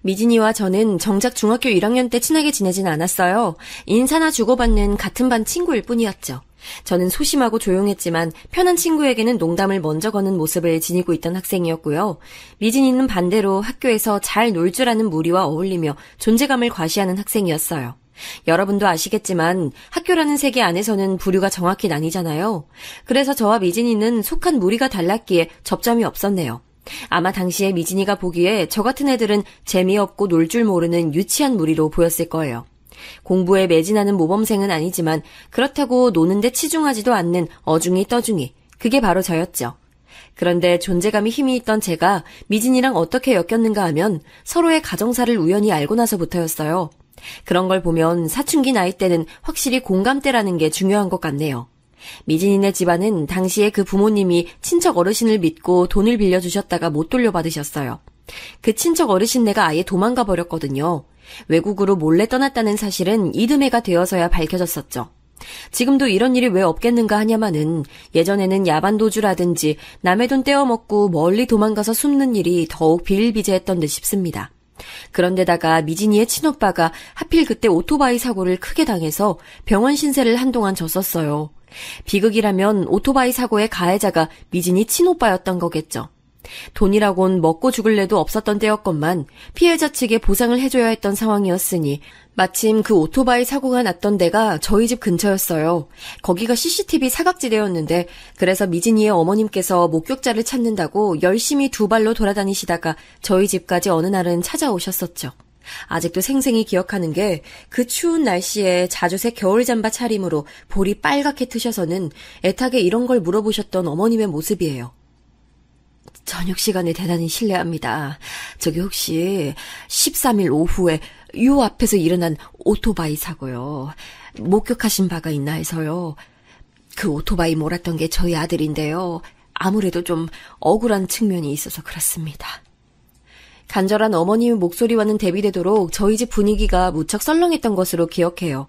Speaker 2: 미진이와 저는 정작 중학교 1학년 때 친하게 지내진 않았어요. 인사나 주고받는 같은 반 친구일 뿐이었죠. 저는 소심하고 조용했지만 편한 친구에게는 농담을 먼저 거는 모습을 지니고 있던 학생이었고요. 미진이는 반대로 학교에서 잘 놀 줄 아는 무리와 어울리며 존재감을 과시하는 학생이었어요. 여러분도 아시겠지만 학교라는 세계 안에서는 부류가 정확히 나뉘잖아요. 그래서 저와 미진이는 속한 무리가 달랐기에 접점이 없었네요. 아마 당시에 미진이가 보기에 저 같은 애들은 재미없고 놀 줄 모르는 유치한 무리로 보였을 거예요. 공부에 매진하는 모범생은 아니지만 그렇다고 노는데 치중하지도 않는 어중이 떠중이, 그게 바로 저였죠. 그런데 존재감이 힘이 있던 제가 미진이랑 어떻게 엮였는가 하면 서로의 가정사를 우연히 알고 나서부터였어요. 그런 걸 보면 사춘기 나이 때는 확실히 공감대라는 게 중요한 것 같네요. 미진이네 집안은 당시에 그 부모님이 친척 어르신을 믿고 돈을 빌려주셨다가 못 돌려받으셨어요. 그 친척 어르신네가 아예 도망가 버렸거든요. 외국으로 몰래 떠났다는 사실은 이듬해가 되어서야 밝혀졌었죠. 지금도 이런 일이 왜 없겠는가 하냐마는 예전에는 야반도주라든지 남의 돈 떼어먹고 멀리 도망가서 숨는 일이 더욱 비일비재했던 듯 싶습니다. 그런데다가 미진이의 친오빠가 하필 그때 오토바이 사고를 크게 당해서 병원 신세를 한동안 졌었어요. 비극이라면 오토바이 사고의 가해자가 미진이 친오빠였던 거겠죠. 돈이라곤 먹고 죽을래도 없었던 때였건만 피해자 측에 보상을 해줘야 했던 상황이었으니 마침 그 오토바이 사고가 났던 데가 저희 집 근처였어요. 거기가 CCTV 사각지대였는데 그래서 미진이의 어머님께서 목격자를 찾는다고 열심히 두 발로 돌아다니시다가 저희 집까지 어느 날은 찾아오셨었죠. 아직도 생생히 기억하는 게 그 추운 날씨에 자주색 겨울잠바 차림으로 볼이 빨갛게 트셔서는 애타게 이런 걸 물어보셨던 어머님의 모습이에요. 저녁 시간에 대단히 실례합니다. 저기 혹시 13일 오후에 요 앞에서 일어난 오토바이 사고요. 목격하신 바가 있나 해서요. 그 오토바이 몰았던 게 저희 아들인데요. 아무래도 좀 억울한 측면이 있어서 그렇습니다. 간절한 어머님의 목소리와는 대비되도록 저희 집 분위기가 무척 썰렁했던 것으로 기억해요.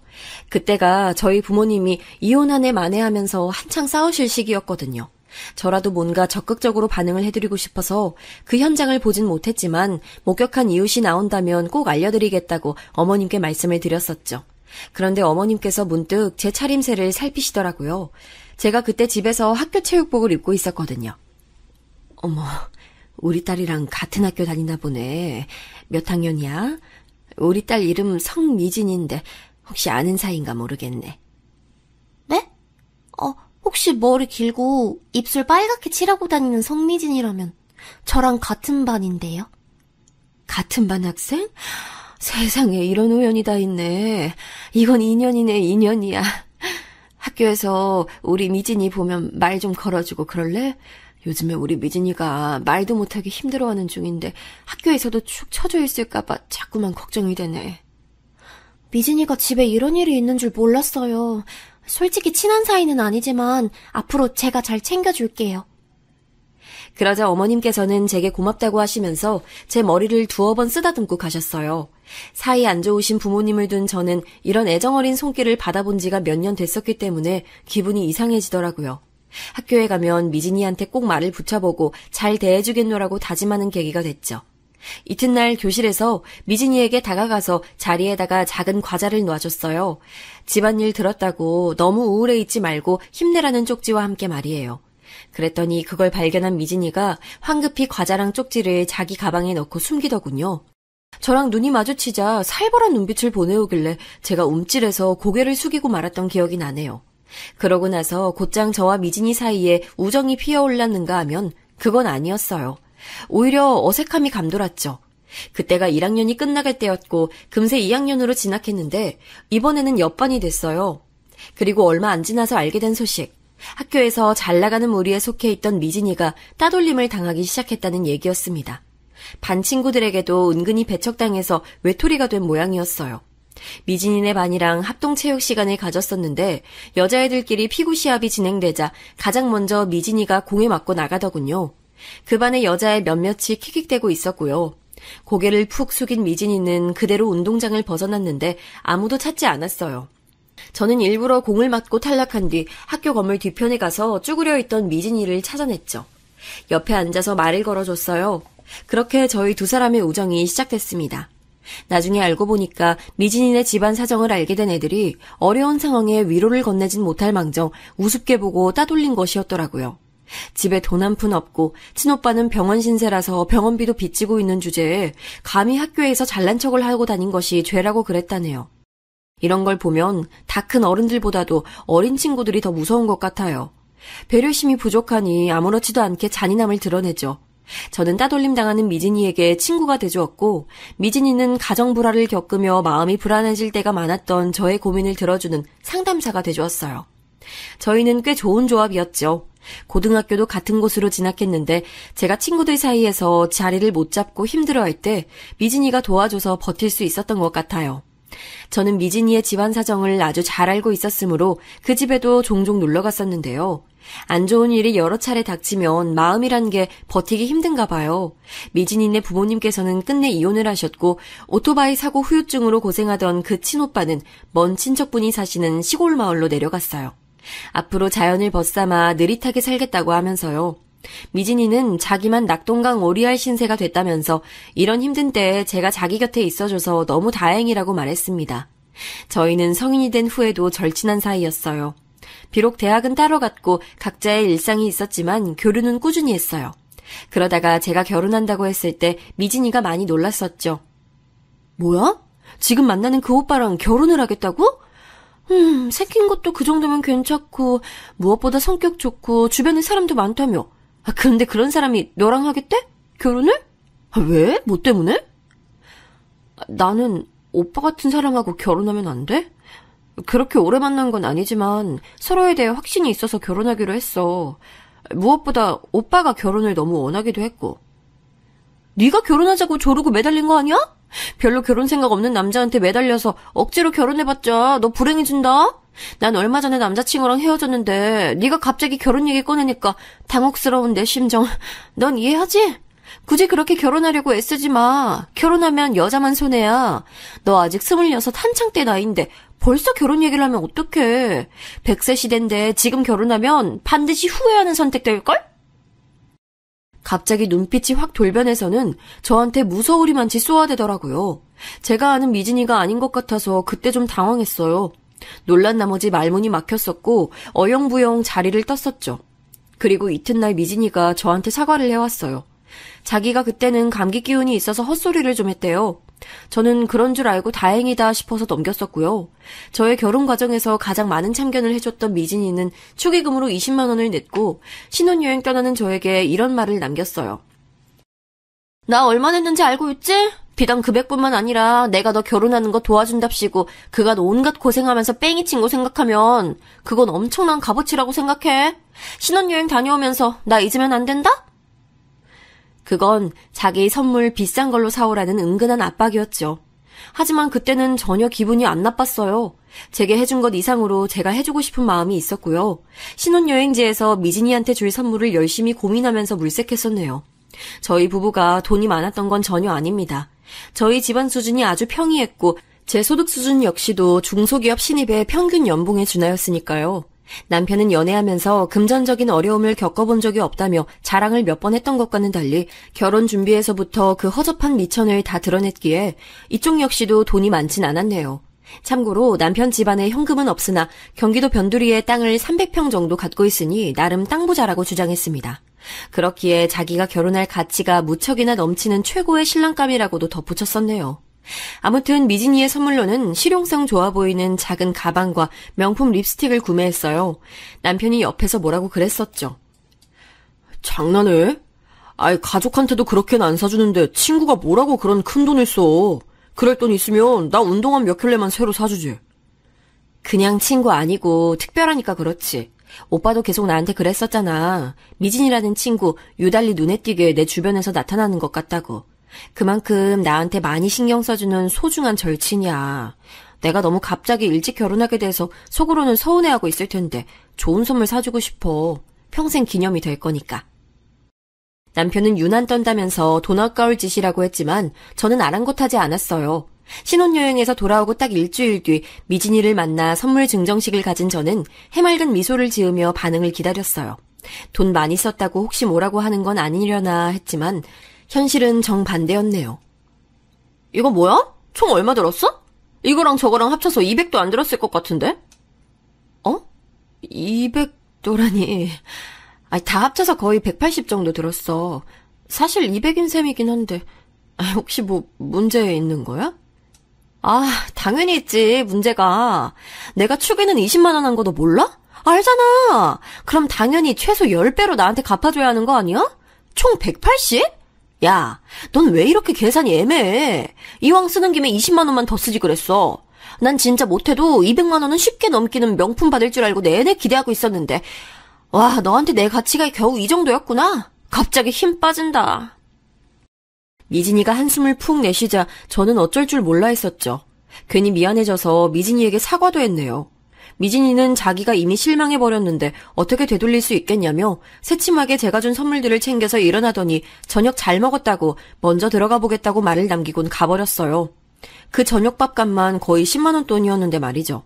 Speaker 2: 그때가 저희 부모님이 이혼 한 해 만회하면서 한창 싸우실 시기였거든요. 저라도 뭔가 적극적으로 반응을 해드리고 싶어서 그 현장을 보진 못했지만 목격한 이웃이 나온다면 꼭 알려드리겠다고 어머님께 말씀을 드렸었죠. 그런데 어머님께서 문득 제 차림새를 살피시더라고요. 제가 그때 집에서 학교 체육복을 입고 있었거든요. 어머, 우리 딸이랑 같은 학교 다니나 보네. 몇 학년이야? 우리 딸 이름 성미진인데 혹시 아는 사이인가 모르겠네.
Speaker 3: 네? 혹시 머리 길고 입술 빨갛게 칠하고 다니는 성미진이라면 저랑 같은 반인데요.
Speaker 2: 같은 반 학생? 세상에 이런 우연이 다 있네. 이건 인연이네, 인연이야. 학교에서 우리 미진이 보면 말 좀 걸어주고 그럴래? 요즘에 우리 미진이가 말도 못하게 힘들어하는 중인데 학교에서도 축 처져 있을까봐 자꾸만 걱정이 되네.
Speaker 3: 미진이가 집에 이런 일이 있는 줄 몰랐어요. 솔직히 친한 사이는 아니지만 앞으로 제가 잘 챙겨줄게요.
Speaker 2: 그러자 어머님께서는 제게 고맙다고 하시면서 제 머리를 두어 번 쓰다듬고 가셨어요. 사이 안 좋으신 부모님을 둔 저는 이런 애정어린 손길을 받아본 지가 몇 년 됐었기 때문에 기분이 이상해지더라고요. 학교에 가면 미진이한테 꼭 말을 붙여보고 잘 대해주겠노라고 다짐하는 계기가 됐죠. 이튿날 교실에서 미진이에게 다가가서 자리에다가 작은 과자를 놔줬어요. 집안일 들었다고 너무 우울해 있지 말고 힘내라는 쪽지와 함께 말이에요. 그랬더니 그걸 발견한 미진이가 황급히 과자랑 쪽지를 자기 가방에 넣고 숨기더군요. 저랑 눈이 마주치자 살벌한 눈빛을 보내오길래 제가 움찔해서 고개를 숙이고 말았던 기억이 나네요. 그러고 나서 곧장 저와 미진이 사이에 우정이 피어올랐는가 하면 그건 아니었어요. 오히려 어색함이 감돌았죠. 그때가 1학년이 끝나갈 때였고 금세 2학년으로 진학했는데 이번에는 옆반이 됐어요. 그리고 얼마 안 지나서 알게 된 소식. 학교에서 잘 나가는 무리에 속해 있던 미진이가 따돌림을 당하기 시작했다는 얘기였습니다. 반 친구들에게도 은근히 배척당해서 외톨이가 된 모양이었어요. 미진이네 반이랑 합동체육 시간을 가졌었는데 여자애들끼리 피구 시합이 진행되자 가장 먼저 미진이가 공에 맞고 나가더군요. 그 반의 여자애 몇몇이 킥킥대고 있었고요. 고개를 푹 숙인 미진이는 그대로 운동장을 벗어났는데 아무도 찾지 않았어요. 저는 일부러 공을 맞고 탈락한 뒤 학교 건물 뒤편에 가서 쭈그려 있던 미진이를 찾아냈죠. 옆에 앉아서 말을 걸어줬어요. 그렇게 저희 두 사람의 우정이 시작됐습니다. 나중에 알고 보니까 미진이네 집안 사정을 알게 된 애들이 어려운 상황에 위로를 건네진 못할 망정 우습게 보고 따돌린 것이었더라고요. 집에 돈 한 푼 없고 친오빠는 병원 신세라서 병원비도 빚지고 있는 주제에 감히 학교에서 잘난 척을 하고 다닌 것이 죄라고 그랬다네요. 이런 걸 보면 다 큰 어른들보다도 어린 친구들이 더 무서운 것 같아요. 배려심이 부족하니 아무렇지도 않게 잔인함을 드러내죠. 저는 따돌림 당하는 미진이에게 친구가 돼주었고 미진이는 가정 불화를 겪으며 마음이 불안해질 때가 많았던 저의 고민을 들어주는 상담사가 돼주었어요. 저희는 꽤 좋은 조합이었죠. 고등학교도 같은 곳으로 진학했는데 제가 친구들 사이에서 자리를 못 잡고 힘들어할 때 미진이가 도와줘서 버틸 수 있었던 것 같아요. 저는 미진이의 집안 사정을 아주 잘 알고 있었으므로 그 집에도 종종 놀러 갔었는데요. 안 좋은 일이 여러 차례 닥치면 마음이란 게 버티기 힘든가 봐요. 미진이네 부모님께서는 끝내 이혼을 하셨고 오토바이 사고 후유증으로 고생하던 그 친오빠는 먼 친척분이 사시는 시골 마을로 내려갔어요. 앞으로 자연을 벗삼아 느릿하게 살겠다고 하면서요. 미진이는 자기만 낙동강 오리알 신세가 됐다면서 이런 힘든 때에 제가 자기 곁에 있어줘서 너무 다행이라고 말했습니다. 저희는 성인이 된 후에도 절친한 사이였어요. 비록 대학은 따로 갔고 각자의 일상이 있었지만 교류는 꾸준히 했어요. 그러다가 제가 결혼한다고 했을 때 미진이가 많이 놀랐었죠. 뭐야? 지금 만나는 그 오빠랑 결혼을 하겠다고? 생긴 것도 그 정도면 괜찮고 무엇보다 성격 좋고 주변에 사람도 많다며. 근데 그런 사람이 너랑 하겠대? 결혼을? 왜? 뭐 때문에? 나는 오빠 같은 사람하고 결혼하면 안 돼? 그렇게 오래 만난 건 아니지만 서로에 대해 확신이 있어서 결혼하기로 했어. 무엇보다 오빠가 결혼을 너무 원하기도 했고. 네가 결혼하자고 조르고 매달린 거 아니야? 별로 결혼 생각 없는 남자한테 매달려서 억지로 결혼해봤자 너 불행해진다? 난 얼마 전에 남자친구랑 헤어졌는데 네가 갑자기 결혼 얘기 꺼내니까 당혹스러운 내 심정 넌 이해하지? 굳이 그렇게 결혼하려고 애쓰지 마. 결혼하면 여자만 손해야. 너 아직 26 한창 때 나이인데 벌써 결혼 얘기를 하면 어떡해. 100세 시대인데 지금 결혼하면 반드시 후회하는 선택될걸? 갑자기 눈빛이 확 돌변해서는 저한테 무서우리만치 쏘아대더라고요. 제가 아는 미진이가 아닌 것 같아서 그때 좀 당황했어요. 놀란 나머지 말문이 막혔었고 어영부영 자리를 떴었죠. 그리고 이튿날 미진이가 저한테 사과를 해왔어요. 자기가 그때는 감기 기운이 있어서 헛소리를 좀 했대요. 저는 그런 줄 알고 다행이다 싶어서 넘겼었고요. 저의 결혼 과정에서 가장 많은 참견을 해줬던 미진이는 축의금으로 20만 원을 냈고 신혼여행 떠나는 저에게 이런 말을 남겼어요. 나 얼마 냈는지 알고 있지? 비단 그백뿐만 아니라 내가 너 결혼하는 거 도와준답시고 그간 온갖 고생하면서 뺑이 친 거 생각하면 그건 엄청난 값어치라고 생각해. 신혼여행 다녀오면서 나 잊으면 안 된다? 그건 자기 선물 비싼 걸로 사오라는 은근한 압박이었죠. 하지만 그때는 전혀 기분이 안 나빴어요. 제게 해준 것 이상으로 제가 해주고 싶은 마음이 있었고요. 신혼여행지에서 미진이한테 줄 선물을 열심히 고민하면서 물색했었네요. 저희 부부가 돈이 많았던 건 전혀 아닙니다. 저희 집안 수준이 아주 평이했고 제 소득 수준 역시도 중소기업 신입의 평균 연봉에 준하였으니까요. 남편은 연애하면서 금전적인 어려움을 겪어본 적이 없다며 자랑을 몇 번 했던 것과는 달리 결혼 준비에서부터 그 허접한 미천을 다 드러냈기에 이쪽 역시도 돈이 많진 않았네요. 참고로 남편 집안에 현금은 없으나 경기도 변두리에 땅을 300평 정도 갖고 있으니 나름 땅부자라고 주장했습니다. 그렇기에 자기가 결혼할 가치가 무척이나 넘치는 최고의 신랑감이라고도 덧붙였었네요. 아무튼 미진이의 선물로는 실용성 좋아 보이는 작은 가방과 명품 립스틱을 구매했어요. 남편이 옆에서 뭐라고 그랬었죠. 장난해? 아이, 가족한테도 그렇게는 안 사주는데 친구가 뭐라고 그런 큰 돈을 써. 그럴 돈 있으면 나 운동화 몇 켤레만 새로 사주지. 그냥 친구 아니고 특별하니까 그렇지. 오빠도 계속 나한테 그랬었잖아. 미진이라는 친구 유달리 눈에 띄게 내 주변에서 나타나는 것 같다고. 그만큼 나한테 많이 신경 써주는 소중한 절친이야. 내가 너무 갑자기 일찍 결혼하게 돼서 속으로는 서운해하고 있을 텐데 좋은 선물 사주고 싶어. 평생 기념이 될 거니까. 남편은 유난 떤다면서 돈 아까울 짓이라고 했지만 저는 아랑곳하지 않았어요. 신혼여행에서 돌아오고 딱 일주일 뒤 미진이를 만나 선물 증정식을 가진 저는 해맑은 미소를 지으며 반응을 기다렸어요. 돈 많이 썼다고 혹시 뭐라고 하는 건 아니려나 했지만 현실은 정반대였네요. 이거 뭐야? 총 얼마 들었어? 이거랑 저거랑 합쳐서 200도 안 들었을 것 같은데? 200도라니... 다 합쳐서 거의 180 정도 들었어. 사실 200인 셈이긴 한데 혹시 뭐 문제 있는 거야? 당연히 있지, 문제가. 내가 축에는 20만 원 한 거 너 몰라? 알잖아. 그럼 당연히 최소 10배로 나한테 갚아줘야 하는 거 아니야? 총 180? 야, 넌 왜 이렇게 계산이 애매해? 이왕 쓰는 김에 20만 원만 더 쓰지 그랬어. 난 진짜 못해도 200만 원은 쉽게 넘기는 명품 받을 줄 알고 내내 기대하고 있었는데 와, 너한테 내 가치가 겨우 이 정도였구나. 갑자기 힘 빠진다. 미진이가 한숨을 푹 내쉬자 저는 어쩔 줄 몰라 했었죠. 괜히 미안해져서 미진이에게 사과도 했네요. 미진이는 자기가 이미 실망해버렸는데 어떻게 되돌릴 수 있겠냐며 새침하게 제가 준 선물들을 챙겨서 일어나더니 저녁 잘 먹었다고 먼저 들어가 보겠다고 말을 남기곤 가버렸어요. 그 저녁밥값만 거의 10만 원 돈이었는데 말이죠.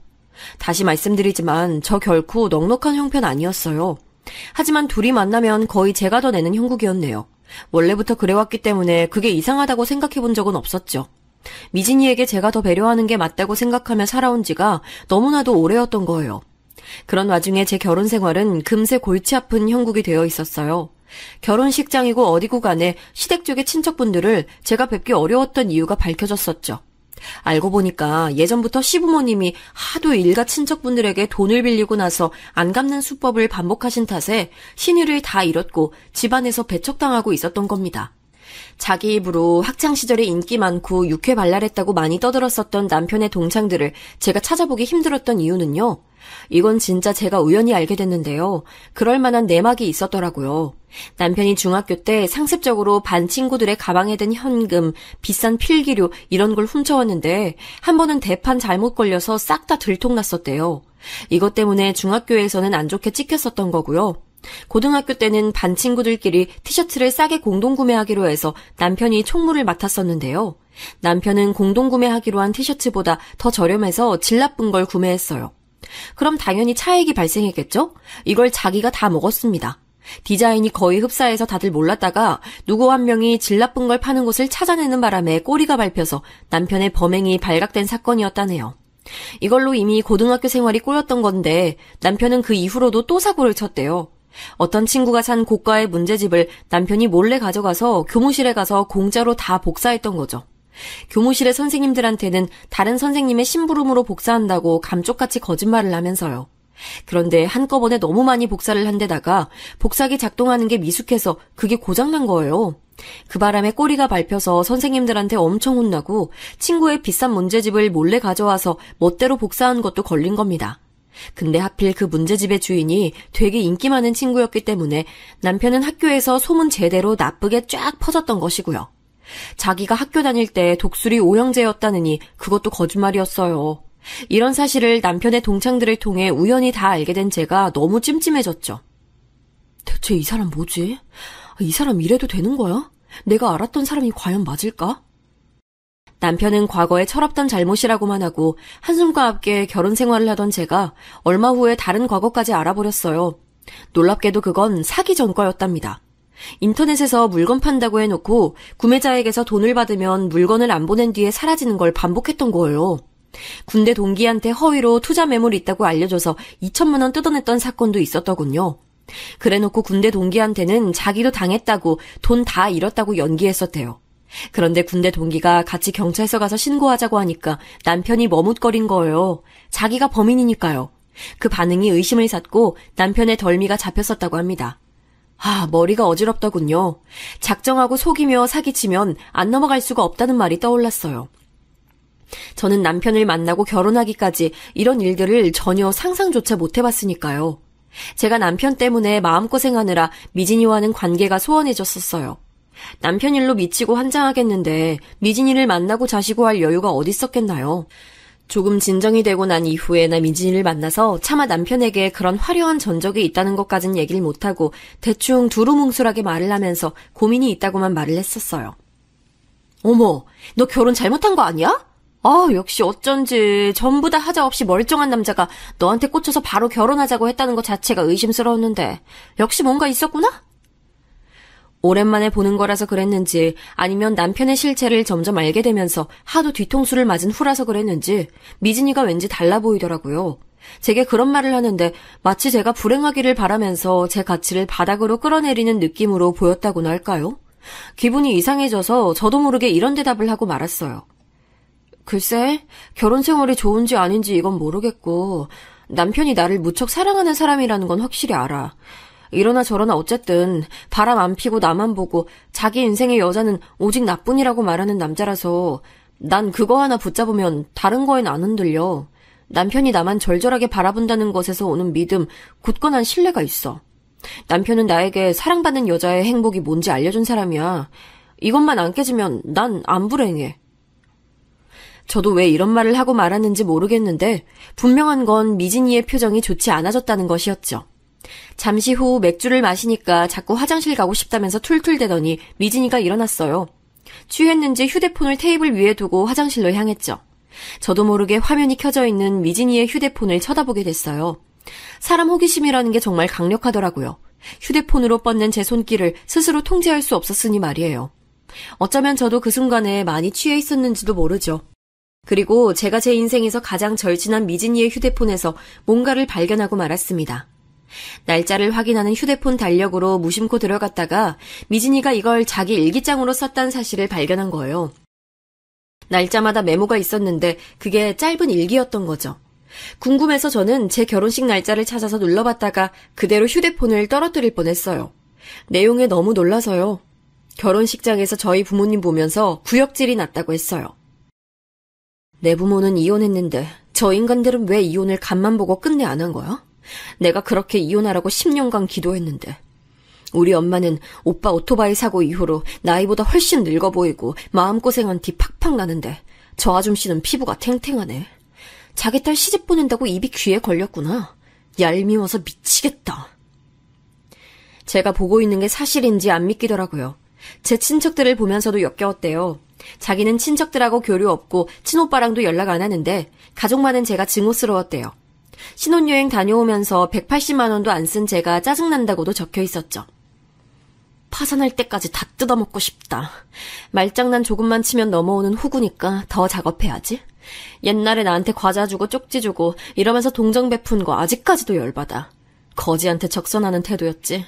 Speaker 2: 다시 말씀드리지만 저 결코 넉넉한 형편 아니었어요. 하지만 둘이 만나면 거의 제가 더 내는 형국이었네요. 원래부터 그래왔기 때문에 그게 이상하다고 생각해본 적은 없었죠. 미진이에게 제가 더 배려하는 게 맞다고 생각하며 살아온 지가 너무나도 오래였던 거예요. 그런 와중에 제 결혼 생활은 금세 골치 아픈 형국이 되어 있었어요. 결혼식장이고 어디고 간에 시댁 쪽의 친척분들을 제가 뵙기 어려웠던 이유가 밝혀졌었죠. 알고 보니까 예전부터 시부모님이 하도 일가 친척분들에게 돈을 빌리고 나서 안 갚는 수법을 반복하신 탓에 신의를 다 잃었고 집안에서 배척당하고 있었던 겁니다. 자기 입으로 학창시절에 인기 많고 육회발랄했다고 많이 떠들었었던 남편의 동창들을 제가 찾아보기 힘들었던 이유는요. 이건 진짜 제가 우연히 알게 됐는데요. 그럴 만한 내막이 있었더라고요. 남편이 중학교 때 상습적으로 반 친구들의 가방에 든 현금, 비싼 필기류 이런 걸 훔쳐왔는데 한 번은 대판 잘못 걸려서 싹 다 들통났었대요. 이것 때문에 중학교에서는 안 좋게 찍혔었던 거고요. 고등학교 때는 반 친구들끼리 티셔츠를 싸게 공동구매하기로 해서 남편이 총무를 맡았었는데요. 남편은 공동구매하기로 한 티셔츠보다 더 저렴해서 질 나쁜 걸 구매했어요. 그럼 당연히 차익이 발생했겠죠? 이걸 자기가 다 먹었습니다. 디자인이 거의 흡사해서 다들 몰랐다가 누구 한 명이 질 나쁜 걸 파는 곳을 찾아내는 바람에 꼬리가 밟혀서 남편의 범행이 발각된 사건이었다네요. 이걸로 이미 고등학교 생활이 꼬였던 건데 남편은 그 이후로도 또 사고를 쳤대요. 어떤 친구가 산 고가의 문제집을 남편이 몰래 가져가서 교무실에 가서 공짜로 다 복사했던 거죠. 교무실의 선생님들한테는 다른 선생님의 심부름으로 복사한다고 감쪽같이 거짓말을 하면서요. 그런데 한꺼번에 너무 많이 복사를 한 데다가 복사기 작동하는 게 미숙해서 그게 고장난 거예요. 그 바람에 꼬리가 밟혀서 선생님들한테 엄청 혼나고 친구의 비싼 문제집을 몰래 가져와서 멋대로 복사한 것도 걸린 겁니다. 근데 하필 그 문제집의 주인이 되게 인기 많은 친구였기 때문에 남편은 학교에서 소문 제대로 나쁘게 쫙 퍼졌던 것이고요. 자기가 학교 다닐 때 독수리 오형제였다느니 그것도 거짓말이었어요. 이런 사실을 남편의 동창들을 통해 우연히 다 알게 된 제가 너무 찜찜해졌죠. 대체 이 사람 뭐지? 이 사람 이래도 되는 거야? 내가 알았던 사람이 과연 맞을까? 남편은 과거에 철없던 잘못이라고만 하고 한숨과 함께 결혼 생활을 하던 제가 얼마 후에 다른 과거까지 알아버렸어요. 놀랍게도 그건 사기 전 거였답니다. 인터넷에서 물건 판다고 해놓고 구매자에게서 돈을 받으면 물건을 안 보낸 뒤에 사라지는 걸 반복했던 거예요. 군대 동기한테 허위로 투자 매물이 있다고 알려줘서 2천만 원 뜯어냈던 사건도 있었더군요. 그래놓고 군대 동기한테는 자기도 당했다고 돈 다 잃었다고 연기했었대요. 그런데 군대 동기가 같이 경찰서 가서 신고하자고 하니까 남편이 머뭇거린 거예요. 자기가 범인이니까요. 그 반응이 의심을 샀고 남편의 덜미가 잡혔었다고 합니다. 머리가 어지럽더군요. 작정하고 속이며 사기치면 안 넘어갈 수가 없다는 말이 떠올랐어요. 저는 남편을 만나고 결혼하기까지 이런 일들을 전혀 상상조차 못 해봤으니까요. 제가 남편 때문에 마음고생하느라 미진이와는 관계가 소원해졌었어요. 남편 일로 미치고 환장하겠는데 미진이를 만나고 자시고 할 여유가 어딨었겠나요? 조금 진정이 되고 난 이후에 나 미진이를 만나서 차마 남편에게 그런 화려한 전적이 있다는 것까진 얘기를 못하고 대충 두루뭉술하게 말을 하면서 고민이 있다고만 말을 했었어요. 어머, 너 결혼 잘못한 거 아니야? 역시 어쩐지 전부 다 하자 없이 멀쩡한 남자가 너한테 꽂혀서 바로 결혼하자고 했다는 것 자체가 의심스러웠는데 역시 뭔가 있었구나? 오랜만에 보는 거라서 그랬는지 아니면 남편의 실체를 점점 알게 되면서 하도 뒤통수를 맞은 후라서 그랬는지 미진이가 왠지 달라 보이더라고요. 제게 그런 말을 하는데 마치 제가 불행하기를 바라면서 제 가치를 바닥으로 끌어내리는 느낌으로 보였다고나 할까요? 기분이 이상해져서 저도 모르게 이런 대답을 하고 말았어요. 글쎄, 결혼 생활이 좋은지 아닌지 이건 모르겠고 남편이 나를 무척 사랑하는 사람이라는 건 확실히 알아. 이러나 저러나 어쨌든 바람 안 피고 나만 보고 자기 인생의 여자는 오직 나뿐이라고 말하는 남자라서 난 그거 하나 붙잡으면 다른 거엔 안 흔들려. 남편이 나만 절절하게 바라본다는 것에서 오는 믿음, 굳건한 신뢰가 있어. 남편은 나에게 사랑받는 여자의 행복이 뭔지 알려준 사람이야. 이것만 안 깨지면 난 안 불행해. 저도 왜 이런 말을 하고 말았는지 모르겠는데 분명한 건 미진이의 표정이 좋지 않아졌다는 것이었죠. 잠시 후 맥주를 마시니까 자꾸 화장실 가고 싶다면서 툴툴대더니 미진이가 일어났어요. 취했는지 휴대폰을 테이블 위에 두고 화장실로 향했죠. 저도 모르게 화면이 켜져 있는 미진이의 휴대폰을 쳐다보게 됐어요. 사람 호기심이라는 게 정말 강력하더라고요. 휴대폰으로 뻗는 제 손길을 스스로 통제할 수 없었으니 말이에요. 어쩌면 저도 그 순간에 많이 취해 있었는지도 모르죠. 그리고 제가 제 인생에서 가장 절친한 미진이의 휴대폰에서 뭔가를 발견하고 말았습니다. 날짜를 확인하는 휴대폰 달력으로 무심코 들어갔다가 미진이가 이걸 자기 일기장으로 썼다는 사실을 발견한 거예요. 날짜마다 메모가 있었는데 그게 짧은 일기였던 거죠. 궁금해서 저는 제 결혼식 날짜를 찾아서 눌러봤다가 그대로 휴대폰을 떨어뜨릴 뻔했어요. 내용에 너무 놀라서요. 결혼식장에서 저희 부모님 보면서 구역질이 났다고 했어요. 내 부모는 이혼했는데 저 인간들은 왜 이혼을 간만 보고 끝내 안 한 거야? 내가 그렇게 이혼하라고 10년간 기도했는데. 우리 엄마는 오빠 오토바이 사고 이후로 나이보다 훨씬 늙어 보이고 마음고생한 티 팍팍 나는데 저 아줌씨는 피부가 탱탱하네. 자기 딸 시집 보낸다고 입이 귀에 걸렸구나. 얄미워서 미치겠다. 제가 보고 있는 게 사실인지 안 믿기더라고요. 제 친척들을 보면서도 역겨웠대요. 자기는 친척들하고 교류 없고 친오빠랑도 연락 안 하는데 가족 많은 제가 증오스러웠대요. 신혼여행 다녀오면서 180만 원도 안 쓴 제가 짜증난다고도 적혀 있었죠. 파산할 때까지 다 뜯어먹고 싶다. 말장난 조금만 치면 넘어오는 후구니까 더 작업해야지. 옛날에 나한테 과자 주고 쪽지 주고 이러면서 동정 베푼 거 아직까지도 열받아. 거지한테 적선하는 태도였지.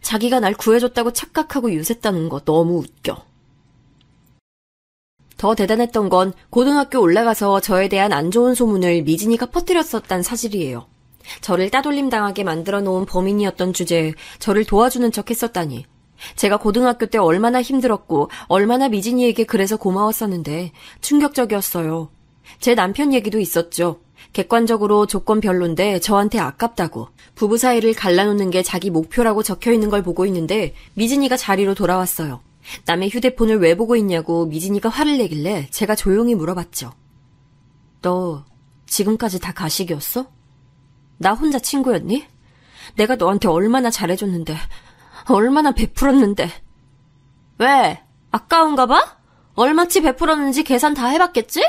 Speaker 2: 자기가 날 구해줬다고 착각하고 유셌다는 거 너무 웃겨. 더 대단했던 건 고등학교 올라가서 저에 대한 안 좋은 소문을 미진이가 퍼뜨렸었단 사실이에요. 저를 따돌림 당하게 만들어 놓은 범인이었던 주제에 저를 도와주는 척 했었다니. 제가 고등학교 때 얼마나 힘들었고 얼마나 미진이에게 그래서 고마웠었는데 충격적이었어요. 제 남편 얘기도 있었죠. 객관적으로 조건 별론데 저한테 아깝다고. 부부 사이를 갈라놓는 게 자기 목표라고 적혀있는 걸 보고 있는데 미진이가 자리로 돌아왔어요. 남의 휴대폰을 왜 보고 있냐고 미진이가 화를 내길래 제가 조용히 물어봤죠. 너 지금까지 다 가식이었어? 나 혼자 친구였니? 내가 너한테 얼마나 잘해줬는데, 얼마나 베풀었는데. 왜? 아까운가 봐? 얼마치 베풀었는지 계산 다 해봤겠지?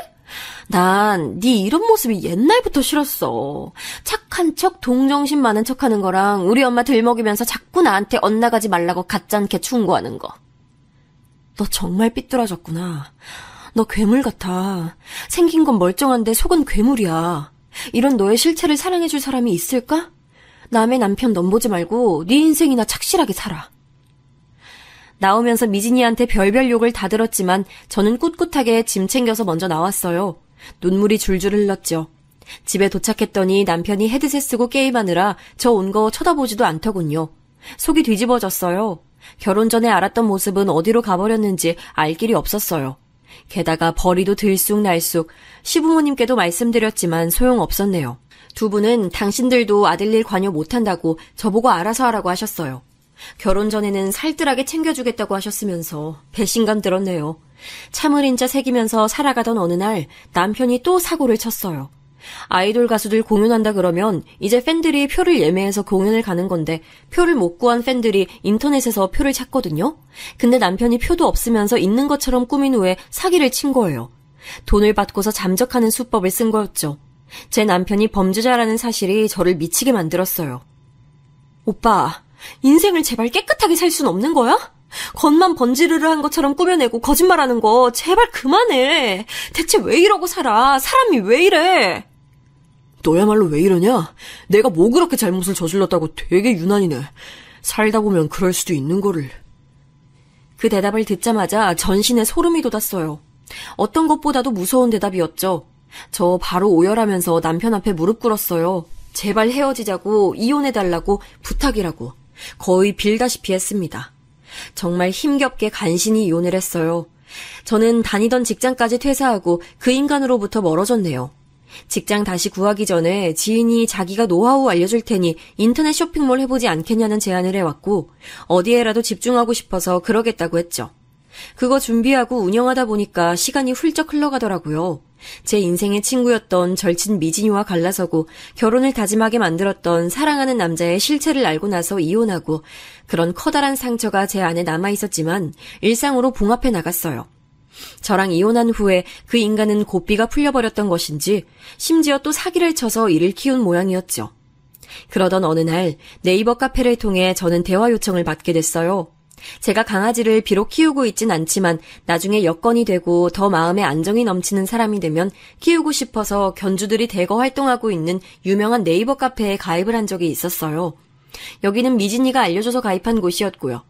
Speaker 2: 난 네 이런 모습이 옛날부터 싫었어. 착한 척 동정심 많은 척하는 거랑 우리 엄마 들먹이면서 자꾸 나한테 엇나가지 말라고 가짜않게 충고하는 거. 너 정말 삐뚤어졌구나. 너 괴물 같아. 생긴 건 멀쩡한데 속은 괴물이야. 이런 너의 실체를 사랑해줄 사람이 있을까? 남의 남편 넘보지 말고 네 인생이나 착실하게 살아. 나오면서 미진이한테 별별 욕을 다 들었지만 저는 꿋꿋하게 짐 챙겨서 먼저 나왔어요. 눈물이 줄줄 흘렀죠. 집에 도착했더니 남편이 헤드셋 쓰고 게임하느라 저 온 거 쳐다보지도 않더군요. 속이 뒤집어졌어요. 결혼 전에 알았던 모습은 어디로 가버렸는지 알 길이 없었어요. 게다가 벌이도 들쑥날쑥, 시부모님께도 말씀드렸지만 소용없었네요. 두 분은 당신들도 아들 일 관여 못한다고 저보고 알아서 하라고 하셨어요. 결혼 전에는 살뜰하게 챙겨주겠다고 하셨으면서 배신감 들었네요. 참을인자 새기면서 살아가던 어느 날 남편이 또 사고를 쳤어요. 아이돌 가수들 공연한다 그러면 이제 팬들이 표를 예매해서 공연을 가는 건데 표를 못 구한 팬들이 인터넷에서 표를 찾거든요. 근데 남편이 표도 없으면서 있는 것처럼 꾸민 후에 사기를 친 거예요. 돈을 받고서 잠적하는 수법을 쓴 거였죠. 제 남편이 범죄자라는 사실이 저를 미치게 만들었어요. 오빠, 인생을 제발 깨끗하게 살 순 없는 거야? 겉만 번지르르 한 것처럼 꾸며내고 거짓말하는 거 제발 그만해. 대체 왜 이러고 살아? 사람이 왜 이래? 너야말로 왜 이러냐? 내가 뭐 그렇게 잘못을 저질렀다고 되게 유난이네. 살다 보면 그럴 수도 있는 거를. 그 대답을 듣자마자 전신에 소름이 돋았어요. 어떤 것보다도 무서운 대답이었죠. 저 바로 오열하면서 남편 앞에 무릎 꿇었어요. 제발 헤어지자고, 이혼해달라고, 부탁이라고. 거의 빌다시피 했습니다. 정말 힘겹게 간신히 이혼을 했어요. 저는 다니던 직장까지 퇴사하고 그 인간으로부터 멀어졌네요. 직장 다시 구하기 전에 지인이 자기가 노하우 알려줄 테니 인터넷 쇼핑몰 해보지 않겠냐는 제안을 해왔고 어디에라도 집중하고 싶어서 그러겠다고 했죠. 그거 준비하고 운영하다 보니까 시간이 훌쩍 흘러가더라고요. 제 인생의 친구였던 절친 미진이와 갈라서고 결혼을 다짐하게 만들었던 사랑하는 남자의 실체를 알고 나서 이혼하고 그런 커다란 상처가 제 안에 남아있었지만 일상으로 봉합해 나갔어요. 저랑 이혼한 후에 그 인간은 고삐가 풀려버렸던 것인지 심지어 또 사기를 쳐서 이를 키운 모양이었죠. 그러던 어느 날 네이버 카페를 통해 저는 대화 요청을 받게 됐어요. 제가 강아지를 비록 키우고 있진 않지만 나중에 여건이 되고 더 마음에 안정이 넘치는 사람이 되면 키우고 싶어서 견주들이 대거 활동하고 있는 유명한 네이버 카페에 가입을 한 적이 있었어요. 여기는 미진이가 알려줘서 가입한 곳이었고요.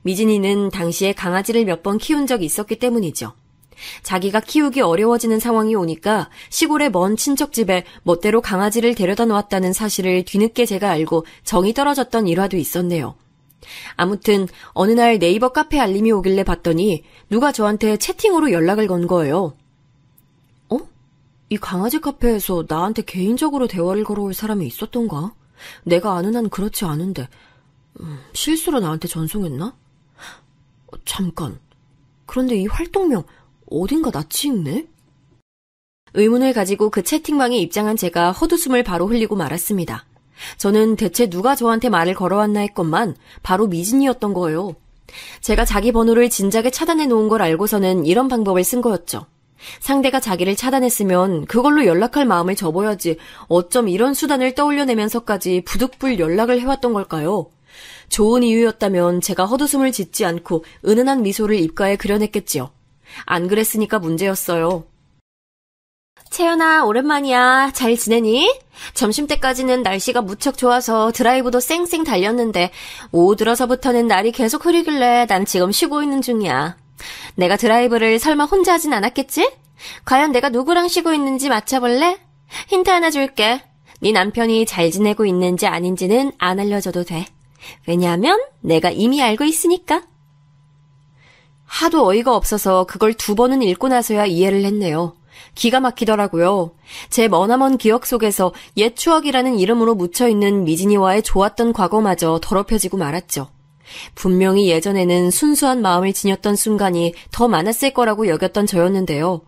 Speaker 2: 미진이는 당시에 강아지를 몇 번 키운 적이 있었기 때문이죠. 자기가 키우기 어려워지는 상황이 오니까 시골의 먼 친척 집에 멋대로 강아지를 데려다 놓았다는 사실을 뒤늦게 제가 알고 정이 떨어졌던 일화도 있었네요. 아무튼 어느 날 네이버 카페 알림이 오길래 봤더니 누가 저한테 채팅으로 연락을 건 거예요. 이 강아지 카페에서 나한테 개인적으로 대화를 걸어올 사람이 있었던가? 내가 아는 한 그렇지 않은데 실수로 나한테 전송했나? 잠깐. 그런데 이 활동명 어딘가 낯이 익네? 의문을 가지고 그 채팅방에 입장한 제가 헛웃음을 바로 흘리고 말았습니다. 저는 대체 누가 저한테 말을 걸어왔나 했건만 바로 미진이었던 거예요. 제가 자기 번호를 진작에 차단해 놓은 걸 알고서는 이런 방법을 쓴 거였죠. 상대가 자기를 차단했으면 그걸로 연락할 마음을 접어야지 어쩜 이런 수단을 떠올려내면서까지 부득불 연락을 해왔던 걸까요? 좋은 이유였다면 제가 헛웃음을 짓지 않고 은은한 미소를 입가에 그려냈겠지요. 안 그랬으니까 문제였어요. 채연아, 오랜만이야. 잘 지내니? 점심때까지는 날씨가 무척 좋아서 드라이브도 쌩쌩 달렸는데 오후 들어서부터는 날이 계속 흐리길래 난 지금 쉬고 있는 중이야. 내가 드라이브를 설마 혼자 하진 않았겠지? 과연 내가 누구랑 쉬고 있는지 맞춰볼래? 힌트 하나 줄게. 네 남편이 잘 지내고 있는지 아닌지는 안 알려줘도 돼. 왜냐하면 내가 이미 알고 있으니까. 하도 어이가 없어서 그걸 2번은 읽고 나서야 이해를 했네요. 기가 막히더라고요. 제 머나먼 기억 속에서 옛 추억이라는 이름으로 묻혀있는 미진이와의 좋았던 과거마저 더럽혀지고 말았죠. 분명히 예전에는 순수한 마음을 지녔던 순간이 더 많았을 거라고 여겼던 저였는데요.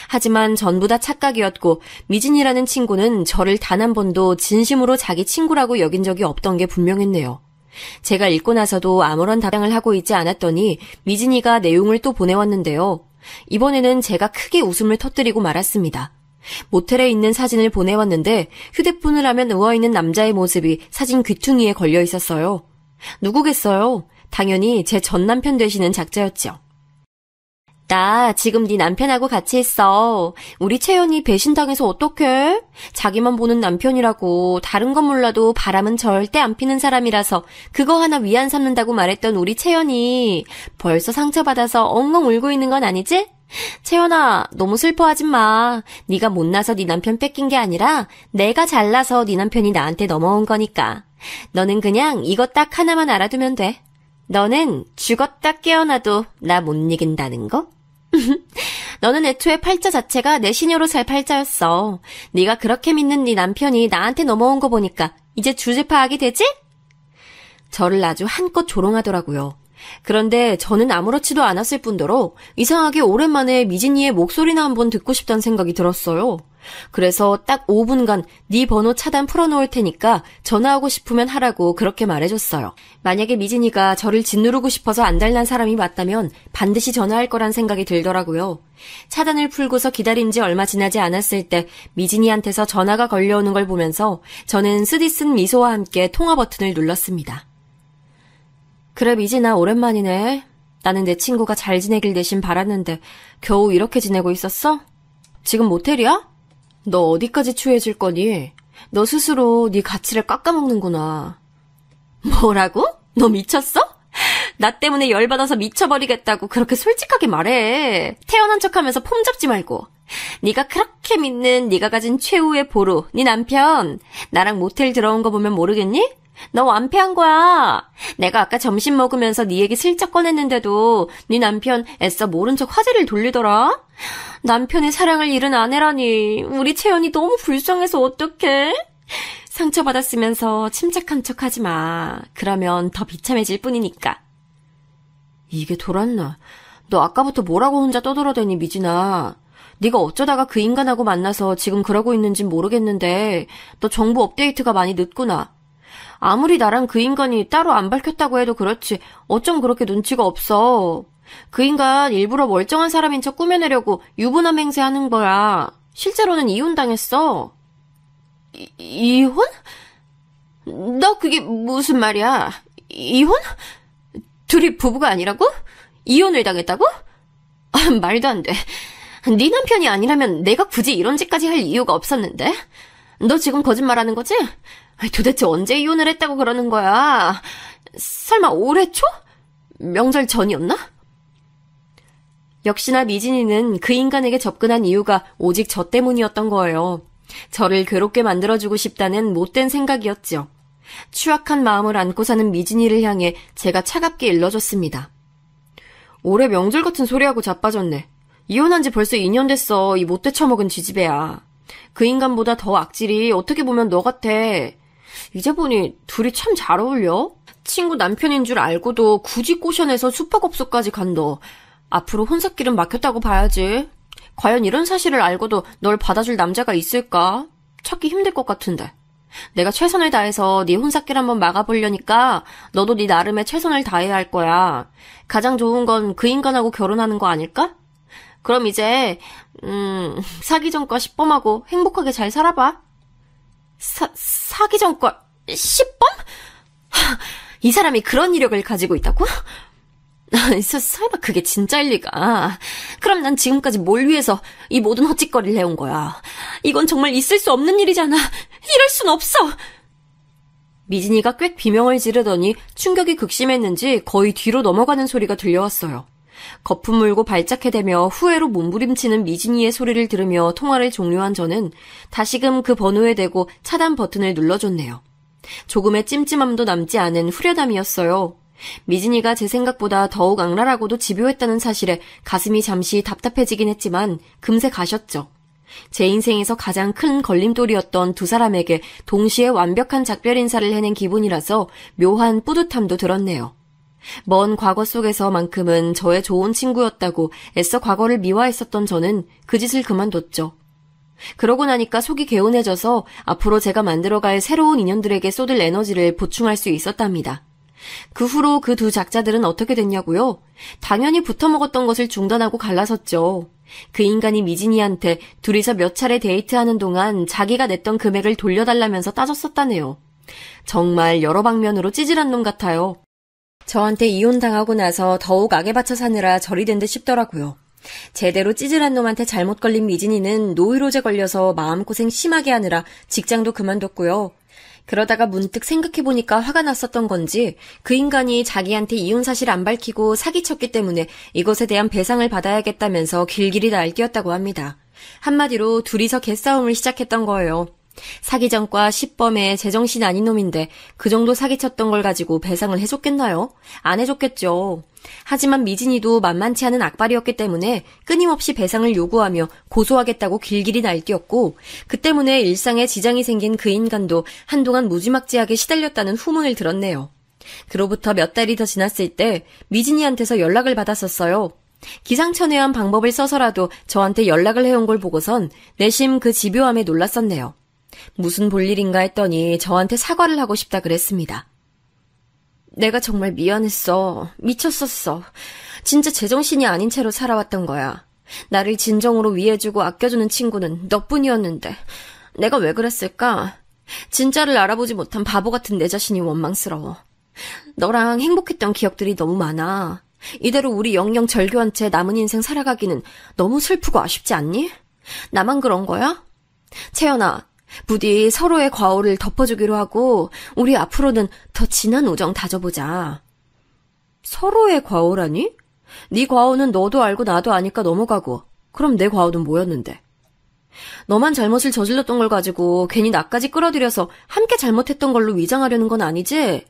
Speaker 2: 하지만 전부 다 착각이었고 미진이라는 친구는 저를 단 한 번도 진심으로 자기 친구라고 여긴 적이 없던 게 분명했네요. 제가 읽고 나서도 아무런 답장을 하고 있지 않았더니 미진이가 내용을 또 보내왔는데요. 이번에는 제가 크게 웃음을 터뜨리고 말았습니다. 모텔에 있는 사진을 보내왔는데 휴대폰을 하면 누워있는 남자의 모습이 사진 귀퉁이에 걸려 있었어요. 누구겠어요? 당연히 제 전 남편 되시는 작자였죠. 나 지금 네 남편하고 같이 있어. 우리 채연이 배신당해서 어떡해? 자기만 보는 남편이라고 다른 건 몰라도 바람은 절대 안 피는 사람이라서 그거 하나 위안 삼는다고 말했던 우리 채연이 벌써 상처받아서 엉엉 울고 있는 건 아니지? 채연아, 너무 슬퍼하지 마. 네가 못나서 네 남편 뺏긴 게 아니라 내가 잘나서 네 남편이 나한테 넘어온 거니까. 너는 그냥 이거 딱 하나만 알아두면 돼. 너는 죽었다 깨어나도 나 못 이긴다는 거? 너는 애초에 팔자 자체가 내 시녀로 살 팔자였어. 네가 그렇게 믿는 네 남편이 나한테 넘어온 거 보니까 이제 주제 파악이 되지? 저를 아주 한껏 조롱하더라고요. 그런데 저는 아무렇지도 않았을 뿐더러 이상하게 오랜만에 미진이의 목소리나 한번 듣고 싶다는 생각이 들었어요. 그래서 딱 5분간 네 번호 차단 풀어놓을 테니까 전화하고 싶으면 하라고 그렇게 말해줬어요. 만약에 미진이가 저를 짓누르고 싶어서 안달난 사람이 맞다면 반드시 전화할 거란 생각이 들더라고요. 차단을 풀고서 기다린 지 얼마 지나지 않았을 때 미진이한테서 전화가 걸려오는 걸 보면서 저는 쓰디쓴 미소와 함께 통화 버튼을 눌렀습니다. 그래 미진아, 오랜만이네. 나는 내 친구가 잘 지내길 대신 바랐는데 겨우 이렇게 지내고 있었어? 지금 모텔이야? 너 어디까지 추해질 거니? 너 스스로 네 가치를 깎아먹는구나. 뭐라고? 너 미쳤어? 나 때문에 열받아서 미쳐버리겠다고 그렇게 솔직하게 말해. 태어난 척하면서 폼 잡지 말고. 네가 그렇게 믿는 네가 가진 최후의 보루, 네 남편. 나랑 모텔 들어온 거 보면 모르겠니? 너 완패한 거야. 내가 아까 점심 먹으면서 네 얘기 슬쩍 꺼냈는데도 네 남편 애써 모른 척 화제를 돌리더라. 남편의 사랑을 잃은 아내라니. 우리 채연이 너무 불쌍해서 어떡해? 상처받았으면서 침착한 척하지 마. 그러면 더 비참해질 뿐이니까. 이게 돌았나? 너 아까부터 뭐라고 혼자 떠들어대니 미진아. 네가 어쩌다가 그 인간하고 만나서 지금 그러고 있는진 모르겠는데 너 정보 업데이트가 많이 늦구나. 아무리 나랑 그 인간이 따로 안 밝혔다고 해도 그렇지 어쩜 그렇게 눈치가 없어. 그 인간 일부러 멀쩡한 사람인 척 꾸며내려고 유부남 행세하는 거야. 실제로는 이혼당했어. 이혼? 너 그게 무슨 말이야? 이혼? 둘이 부부가 아니라고? 이혼을 당했다고? 말도 안 돼. 네 남편이 아니라면 내가 굳이 이런 짓까지 할 이유가 없었는데? 너 지금 거짓말하는 거지? 도대체 언제 이혼을 했다고 그러는 거야? 설마 올해 초? 명절 전이었나? 역시나 미진이는 그 인간에게 접근한 이유가 오직 저 때문이었던 거예요. 저를 괴롭게 만들어주고 싶다는 못된 생각이었죠. 추악한 마음을 안고 사는 미진이를 향해 제가 차갑게 일러줬습니다. 올해 명절 같은 소리하고 자빠졌네. 이혼한 지 벌써 2년 됐어. 이 못돼 처먹은 쥐지배야. 그 인간보다 더 악질이 어떻게 보면 너 같아. 이제 보니 둘이 참 잘 어울려. 친구 남편인 줄 알고도 굳이 꼬셔내서 숙박업소까지 간 너. 앞으로 혼사길은 막혔다고 봐야지. 과연 이런 사실을 알고도 널 받아줄 남자가 있을까? 찾기 힘들 것 같은데. 내가 최선을 다해서 네 혼사길 한번 막아보려니까 너도 네 나름의 최선을 다해야 할 거야. 가장 좋은 건 그 인간하고 결혼하는 거 아닐까? 그럼 이제 사기 전과 10범하고 행복하게 잘 살아봐. 사기 전과 10범? 이 사람이 그런 이력을 가지고 있다고? 설마 그게 진짜일 리가. 그럼 난 지금까지 뭘 위해서 이 모든 헛짓거리를 해온 거야. 이건 정말 있을 수 없는 일이잖아. 이럴 순 없어. 미진이가 꽤 비명을 지르더니 충격이 극심했는지 거의 뒤로 넘어가는 소리가 들려왔어요. 거품 물고 발작해대며 후회로 몸부림치는 미진이의 소리를 들으며 통화를 종료한 저는 다시금 그 번호에 대고 차단 버튼을 눌러줬네요. 조금의 찜찜함도 남지 않은 후련함이었어요. 미진이가 제 생각보다 더욱 악랄하고도 집요했다는 사실에 가슴이 잠시 답답해지긴 했지만 금세 가셨죠. 제 인생에서 가장 큰 걸림돌이었던 두 사람에게 동시에 완벽한 작별 인사를 해낸 기분이라서 묘한 뿌듯함도 들었네요. 먼 과거 속에서만큼은 저의 좋은 친구였다고 애써 과거를 미화했었던 저는 그 짓을 그만뒀죠. 그러고 나니까 속이 개운해져서 앞으로 제가 만들어갈 새로운 인연들에게 쏟을 에너지를 보충할 수 있었답니다. 그 후로 그 두 작자들은 어떻게 됐냐고요? 당연히 붙어먹었던 것을 중단하고 갈라섰죠. 그 인간이 미진이한테 둘이서 몇 차례 데이트하는 동안 자기가 냈던 금액을 돌려달라면서 따졌었다네요. 정말 여러 방면으로 찌질한 놈 같아요. 저한테 이혼당하고 나서 더욱 악에 받쳐 사느라 절이 된 듯 싶더라고요. 제대로 찌질한 놈한테 잘못 걸린 미진이는 노이로제 걸려서 마음고생 심하게 하느라 직장도 그만뒀고요. 그러다가 문득 생각해보니까 화가 났었던 건지 그 인간이 자기한테 이혼 사실 안 밝히고 사기쳤기 때문에 이것에 대한 배상을 받아야겠다면서 길길이 날뛰었다고 합니다. 한마디로 둘이서 개싸움을 시작했던 거예요. 사기 전과 시범에 제정신 아닌 놈인데 그 정도 사기쳤던 걸 가지고 배상을 해줬겠나요? 안 해줬겠죠. 하지만 미진이도 만만치 않은 악발이었기 때문에 끊임없이 배상을 요구하며 고소하겠다고 길길이 날뛰었고 그 때문에 일상에 지장이 생긴 그 인간도 한동안 무지막지하게 시달렸다는 후문을 들었네요. 그로부터 몇 달이 더 지났을 때 미진이한테서 연락을 받았었어요. 기상천외한 방법을 써서라도 저한테 연락을 해온 걸 보고선 내심 그 집요함에 놀랐었네요. 무슨 볼일인가 했더니 저한테 사과를 하고 싶다 그랬습니다. 내가 정말 미안했어. 미쳤었어. 진짜 제정신이 아닌 채로 살아왔던 거야. 나를 진정으로 위해주고 아껴주는 친구는 너뿐이었는데 내가 왜 그랬을까? 진짜를 알아보지 못한 바보 같은 내 자신이 원망스러워. 너랑 행복했던 기억들이 너무 많아. 이대로 우리 영영 절교한 채 남은 인생 살아가기는 너무 슬프고 아쉽지 않니? 나만 그런 거야? 채연아, 부디 서로의 과오를 덮어주기로 하고 우리 앞으로는 더 진한 우정 다져보자. 서로의 과오라니? 네 과오는 너도 알고 나도 아니까 넘어가고 그럼 내 과오는 뭐였는데? 너만 잘못을 저질렀던 걸 가지고 괜히 나까지 끌어들여서 함께 잘못했던 걸로 위장하려는 건 아니지?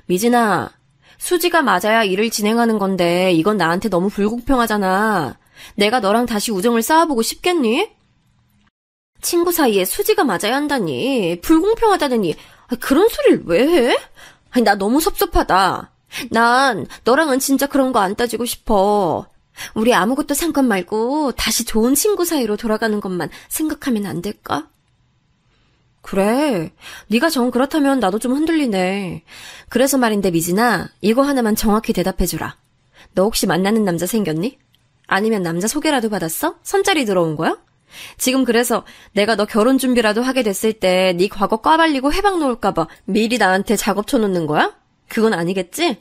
Speaker 2: 미진아, 수지가 맞아야 일을 진행하는 건데 이건 나한테 너무 불공평하잖아. 내가 너랑 다시 우정을 쌓아보고 싶겠니? 친구 사이에 수지가 맞아야 한다니, 불공평하다더니 그런 소리를 왜 해? 나 너무 섭섭하다. 난 너랑은 진짜 그런 거 안 따지고 싶어. 우리 아무것도 상관 말고 다시 좋은 친구 사이로 돌아가는 것만 생각하면 안 될까? 그래, 네가 정 그렇다면 나도 좀 흔들리네. 그래서 말인데 미진아, 이거 하나만 정확히 대답해주라. 너 혹시 만나는 남자 생겼니? 아니면 남자 소개라도 받았어? 선짜리 들어온 거야? 지금 그래서 내가 너 결혼 준비라도 하게 됐을 때 네 과거 꽈발리고 해방 놓을까봐 미리 나한테 작업 쳐놓는 거야? 그건 아니겠지?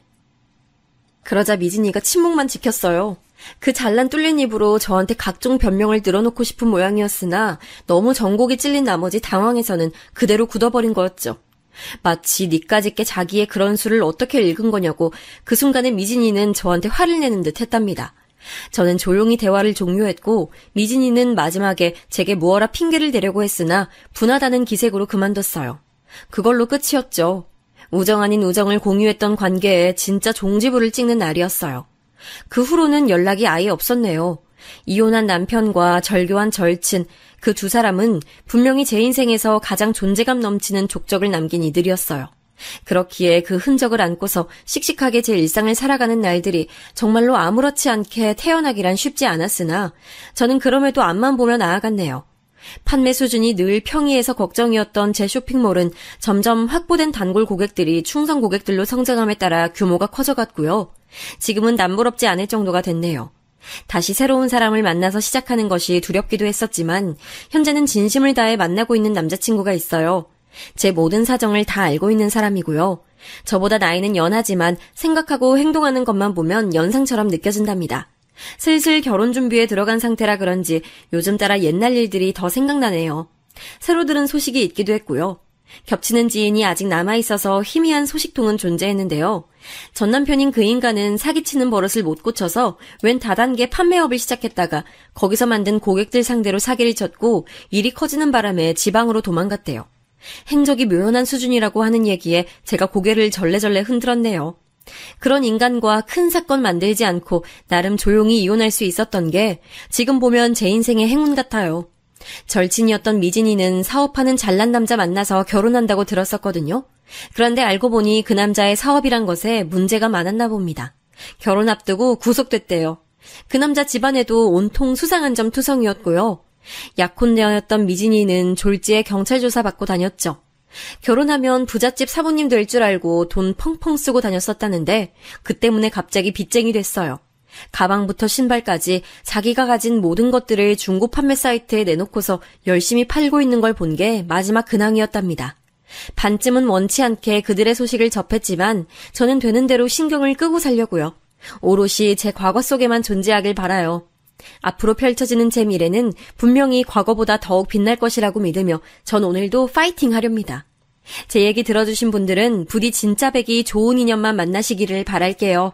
Speaker 2: 그러자 미진이가 침묵만 지켰어요. 그 잘난 뚫린 입으로 저한테 각종 변명을 늘어놓고 싶은 모양이었으나 너무 정곡이 찔린 나머지 당황해서는 그대로 굳어버린 거였죠. 마치 니까짓게 자기의 그런 수를 어떻게 읽은 거냐고 그 순간에 미진이는 저한테 화를 내는 듯 했답니다. 저는 조용히 대화를 종료했고 미진이는 마지막에 제게 무어라 핑계를 대려고 했으나 분하다는 기색으로 그만뒀어요. 그걸로 끝이었죠. 우정 아닌 우정을 공유했던 관계에 진짜 종지부를 찍는 날이었어요. 그 후로는 연락이 아예 없었네요. 이혼한 남편과 절교한 절친, 그 두 사람은 분명히 제 인생에서 가장 존재감 넘치는 족적을 남긴 이들이었어요. 그렇기에 그 흔적을 안고서 씩씩하게 제 일상을 살아가는 날들이 정말로 아무렇지 않게 태어나기란 쉽지 않았으나 저는 그럼에도 앞만 보며 나아갔네요. 판매 수준이 늘 평이해서 걱정이었던 제 쇼핑몰은 점점 확보된 단골 고객들이 충성 고객들로 성장함에 따라 규모가 커져갔고요. 지금은 남부럽지 않을 정도가 됐네요. 다시 새로운 사람을 만나서 시작하는 것이 두렵기도 했었지만 현재는 진심을 다해 만나고 있는 남자친구가 있어요. 제 모든 사정을 다 알고 있는 사람이고요. 저보다 나이는 연하지만 생각하고 행동하는 것만 보면 연상처럼 느껴진답니다. 슬슬 결혼 준비에 들어간 상태라 그런지 요즘 따라 옛날 일들이 더 생각나네요. 새로 들은 소식이 있기도 했고요. 겹치는 지인이 아직 남아있어서 희미한 소식통은 존재했는데요. 전 남편인 그 인간은 사기치는 버릇을 못 고쳐서 웬 다단계 판매업을 시작했다가 거기서 만든 고객들 상대로 사기를 쳤고 일이 커지는 바람에 지방으로 도망갔대요. 행적이 묘연한 수준이라고 하는 얘기에 제가 고개를 절레절레 흔들었네요. 그런 인간과 큰 사건 만들지 않고 나름 조용히 이혼할 수 있었던 게 지금 보면 제 인생의 행운 같아요. 절친이었던 미진이는 사업하는 잘난 남자 만나서 결혼한다고 들었었거든요. 그런데 알고 보니 그 남자의 사업이란 것에 문제가 많았나 봅니다. 결혼 앞두고 구속됐대요. 그 남자 집안에도 온통 수상한 점 투성이었고요. 약혼녀였던 미진이는 졸지에 경찰 조사 받고 다녔죠. 결혼하면 부잣집 사부님 될 줄 알고 돈 펑펑 쓰고 다녔었다는데 그 때문에 갑자기 빚쟁이 됐어요. 가방부터 신발까지 자기가 가진 모든 것들을 중고 판매 사이트에 내놓고서 열심히 팔고 있는 걸 본 게 마지막 근황이었답니다. 반쯤은 원치 않게 그들의 소식을 접했지만 저는 되는 대로 신경을 끄고 살려고요. 오롯이 제 과거 속에만 존재하길 바라요. 앞으로 펼쳐지는 제 미래는 분명히 과거보다 더욱 빛날 것이라고 믿으며 전 오늘도 파이팅 하렵니다. 제 얘기 들어주신 분들은 부디 진짜 백이 좋은 인연만 만나시기를 바랄게요.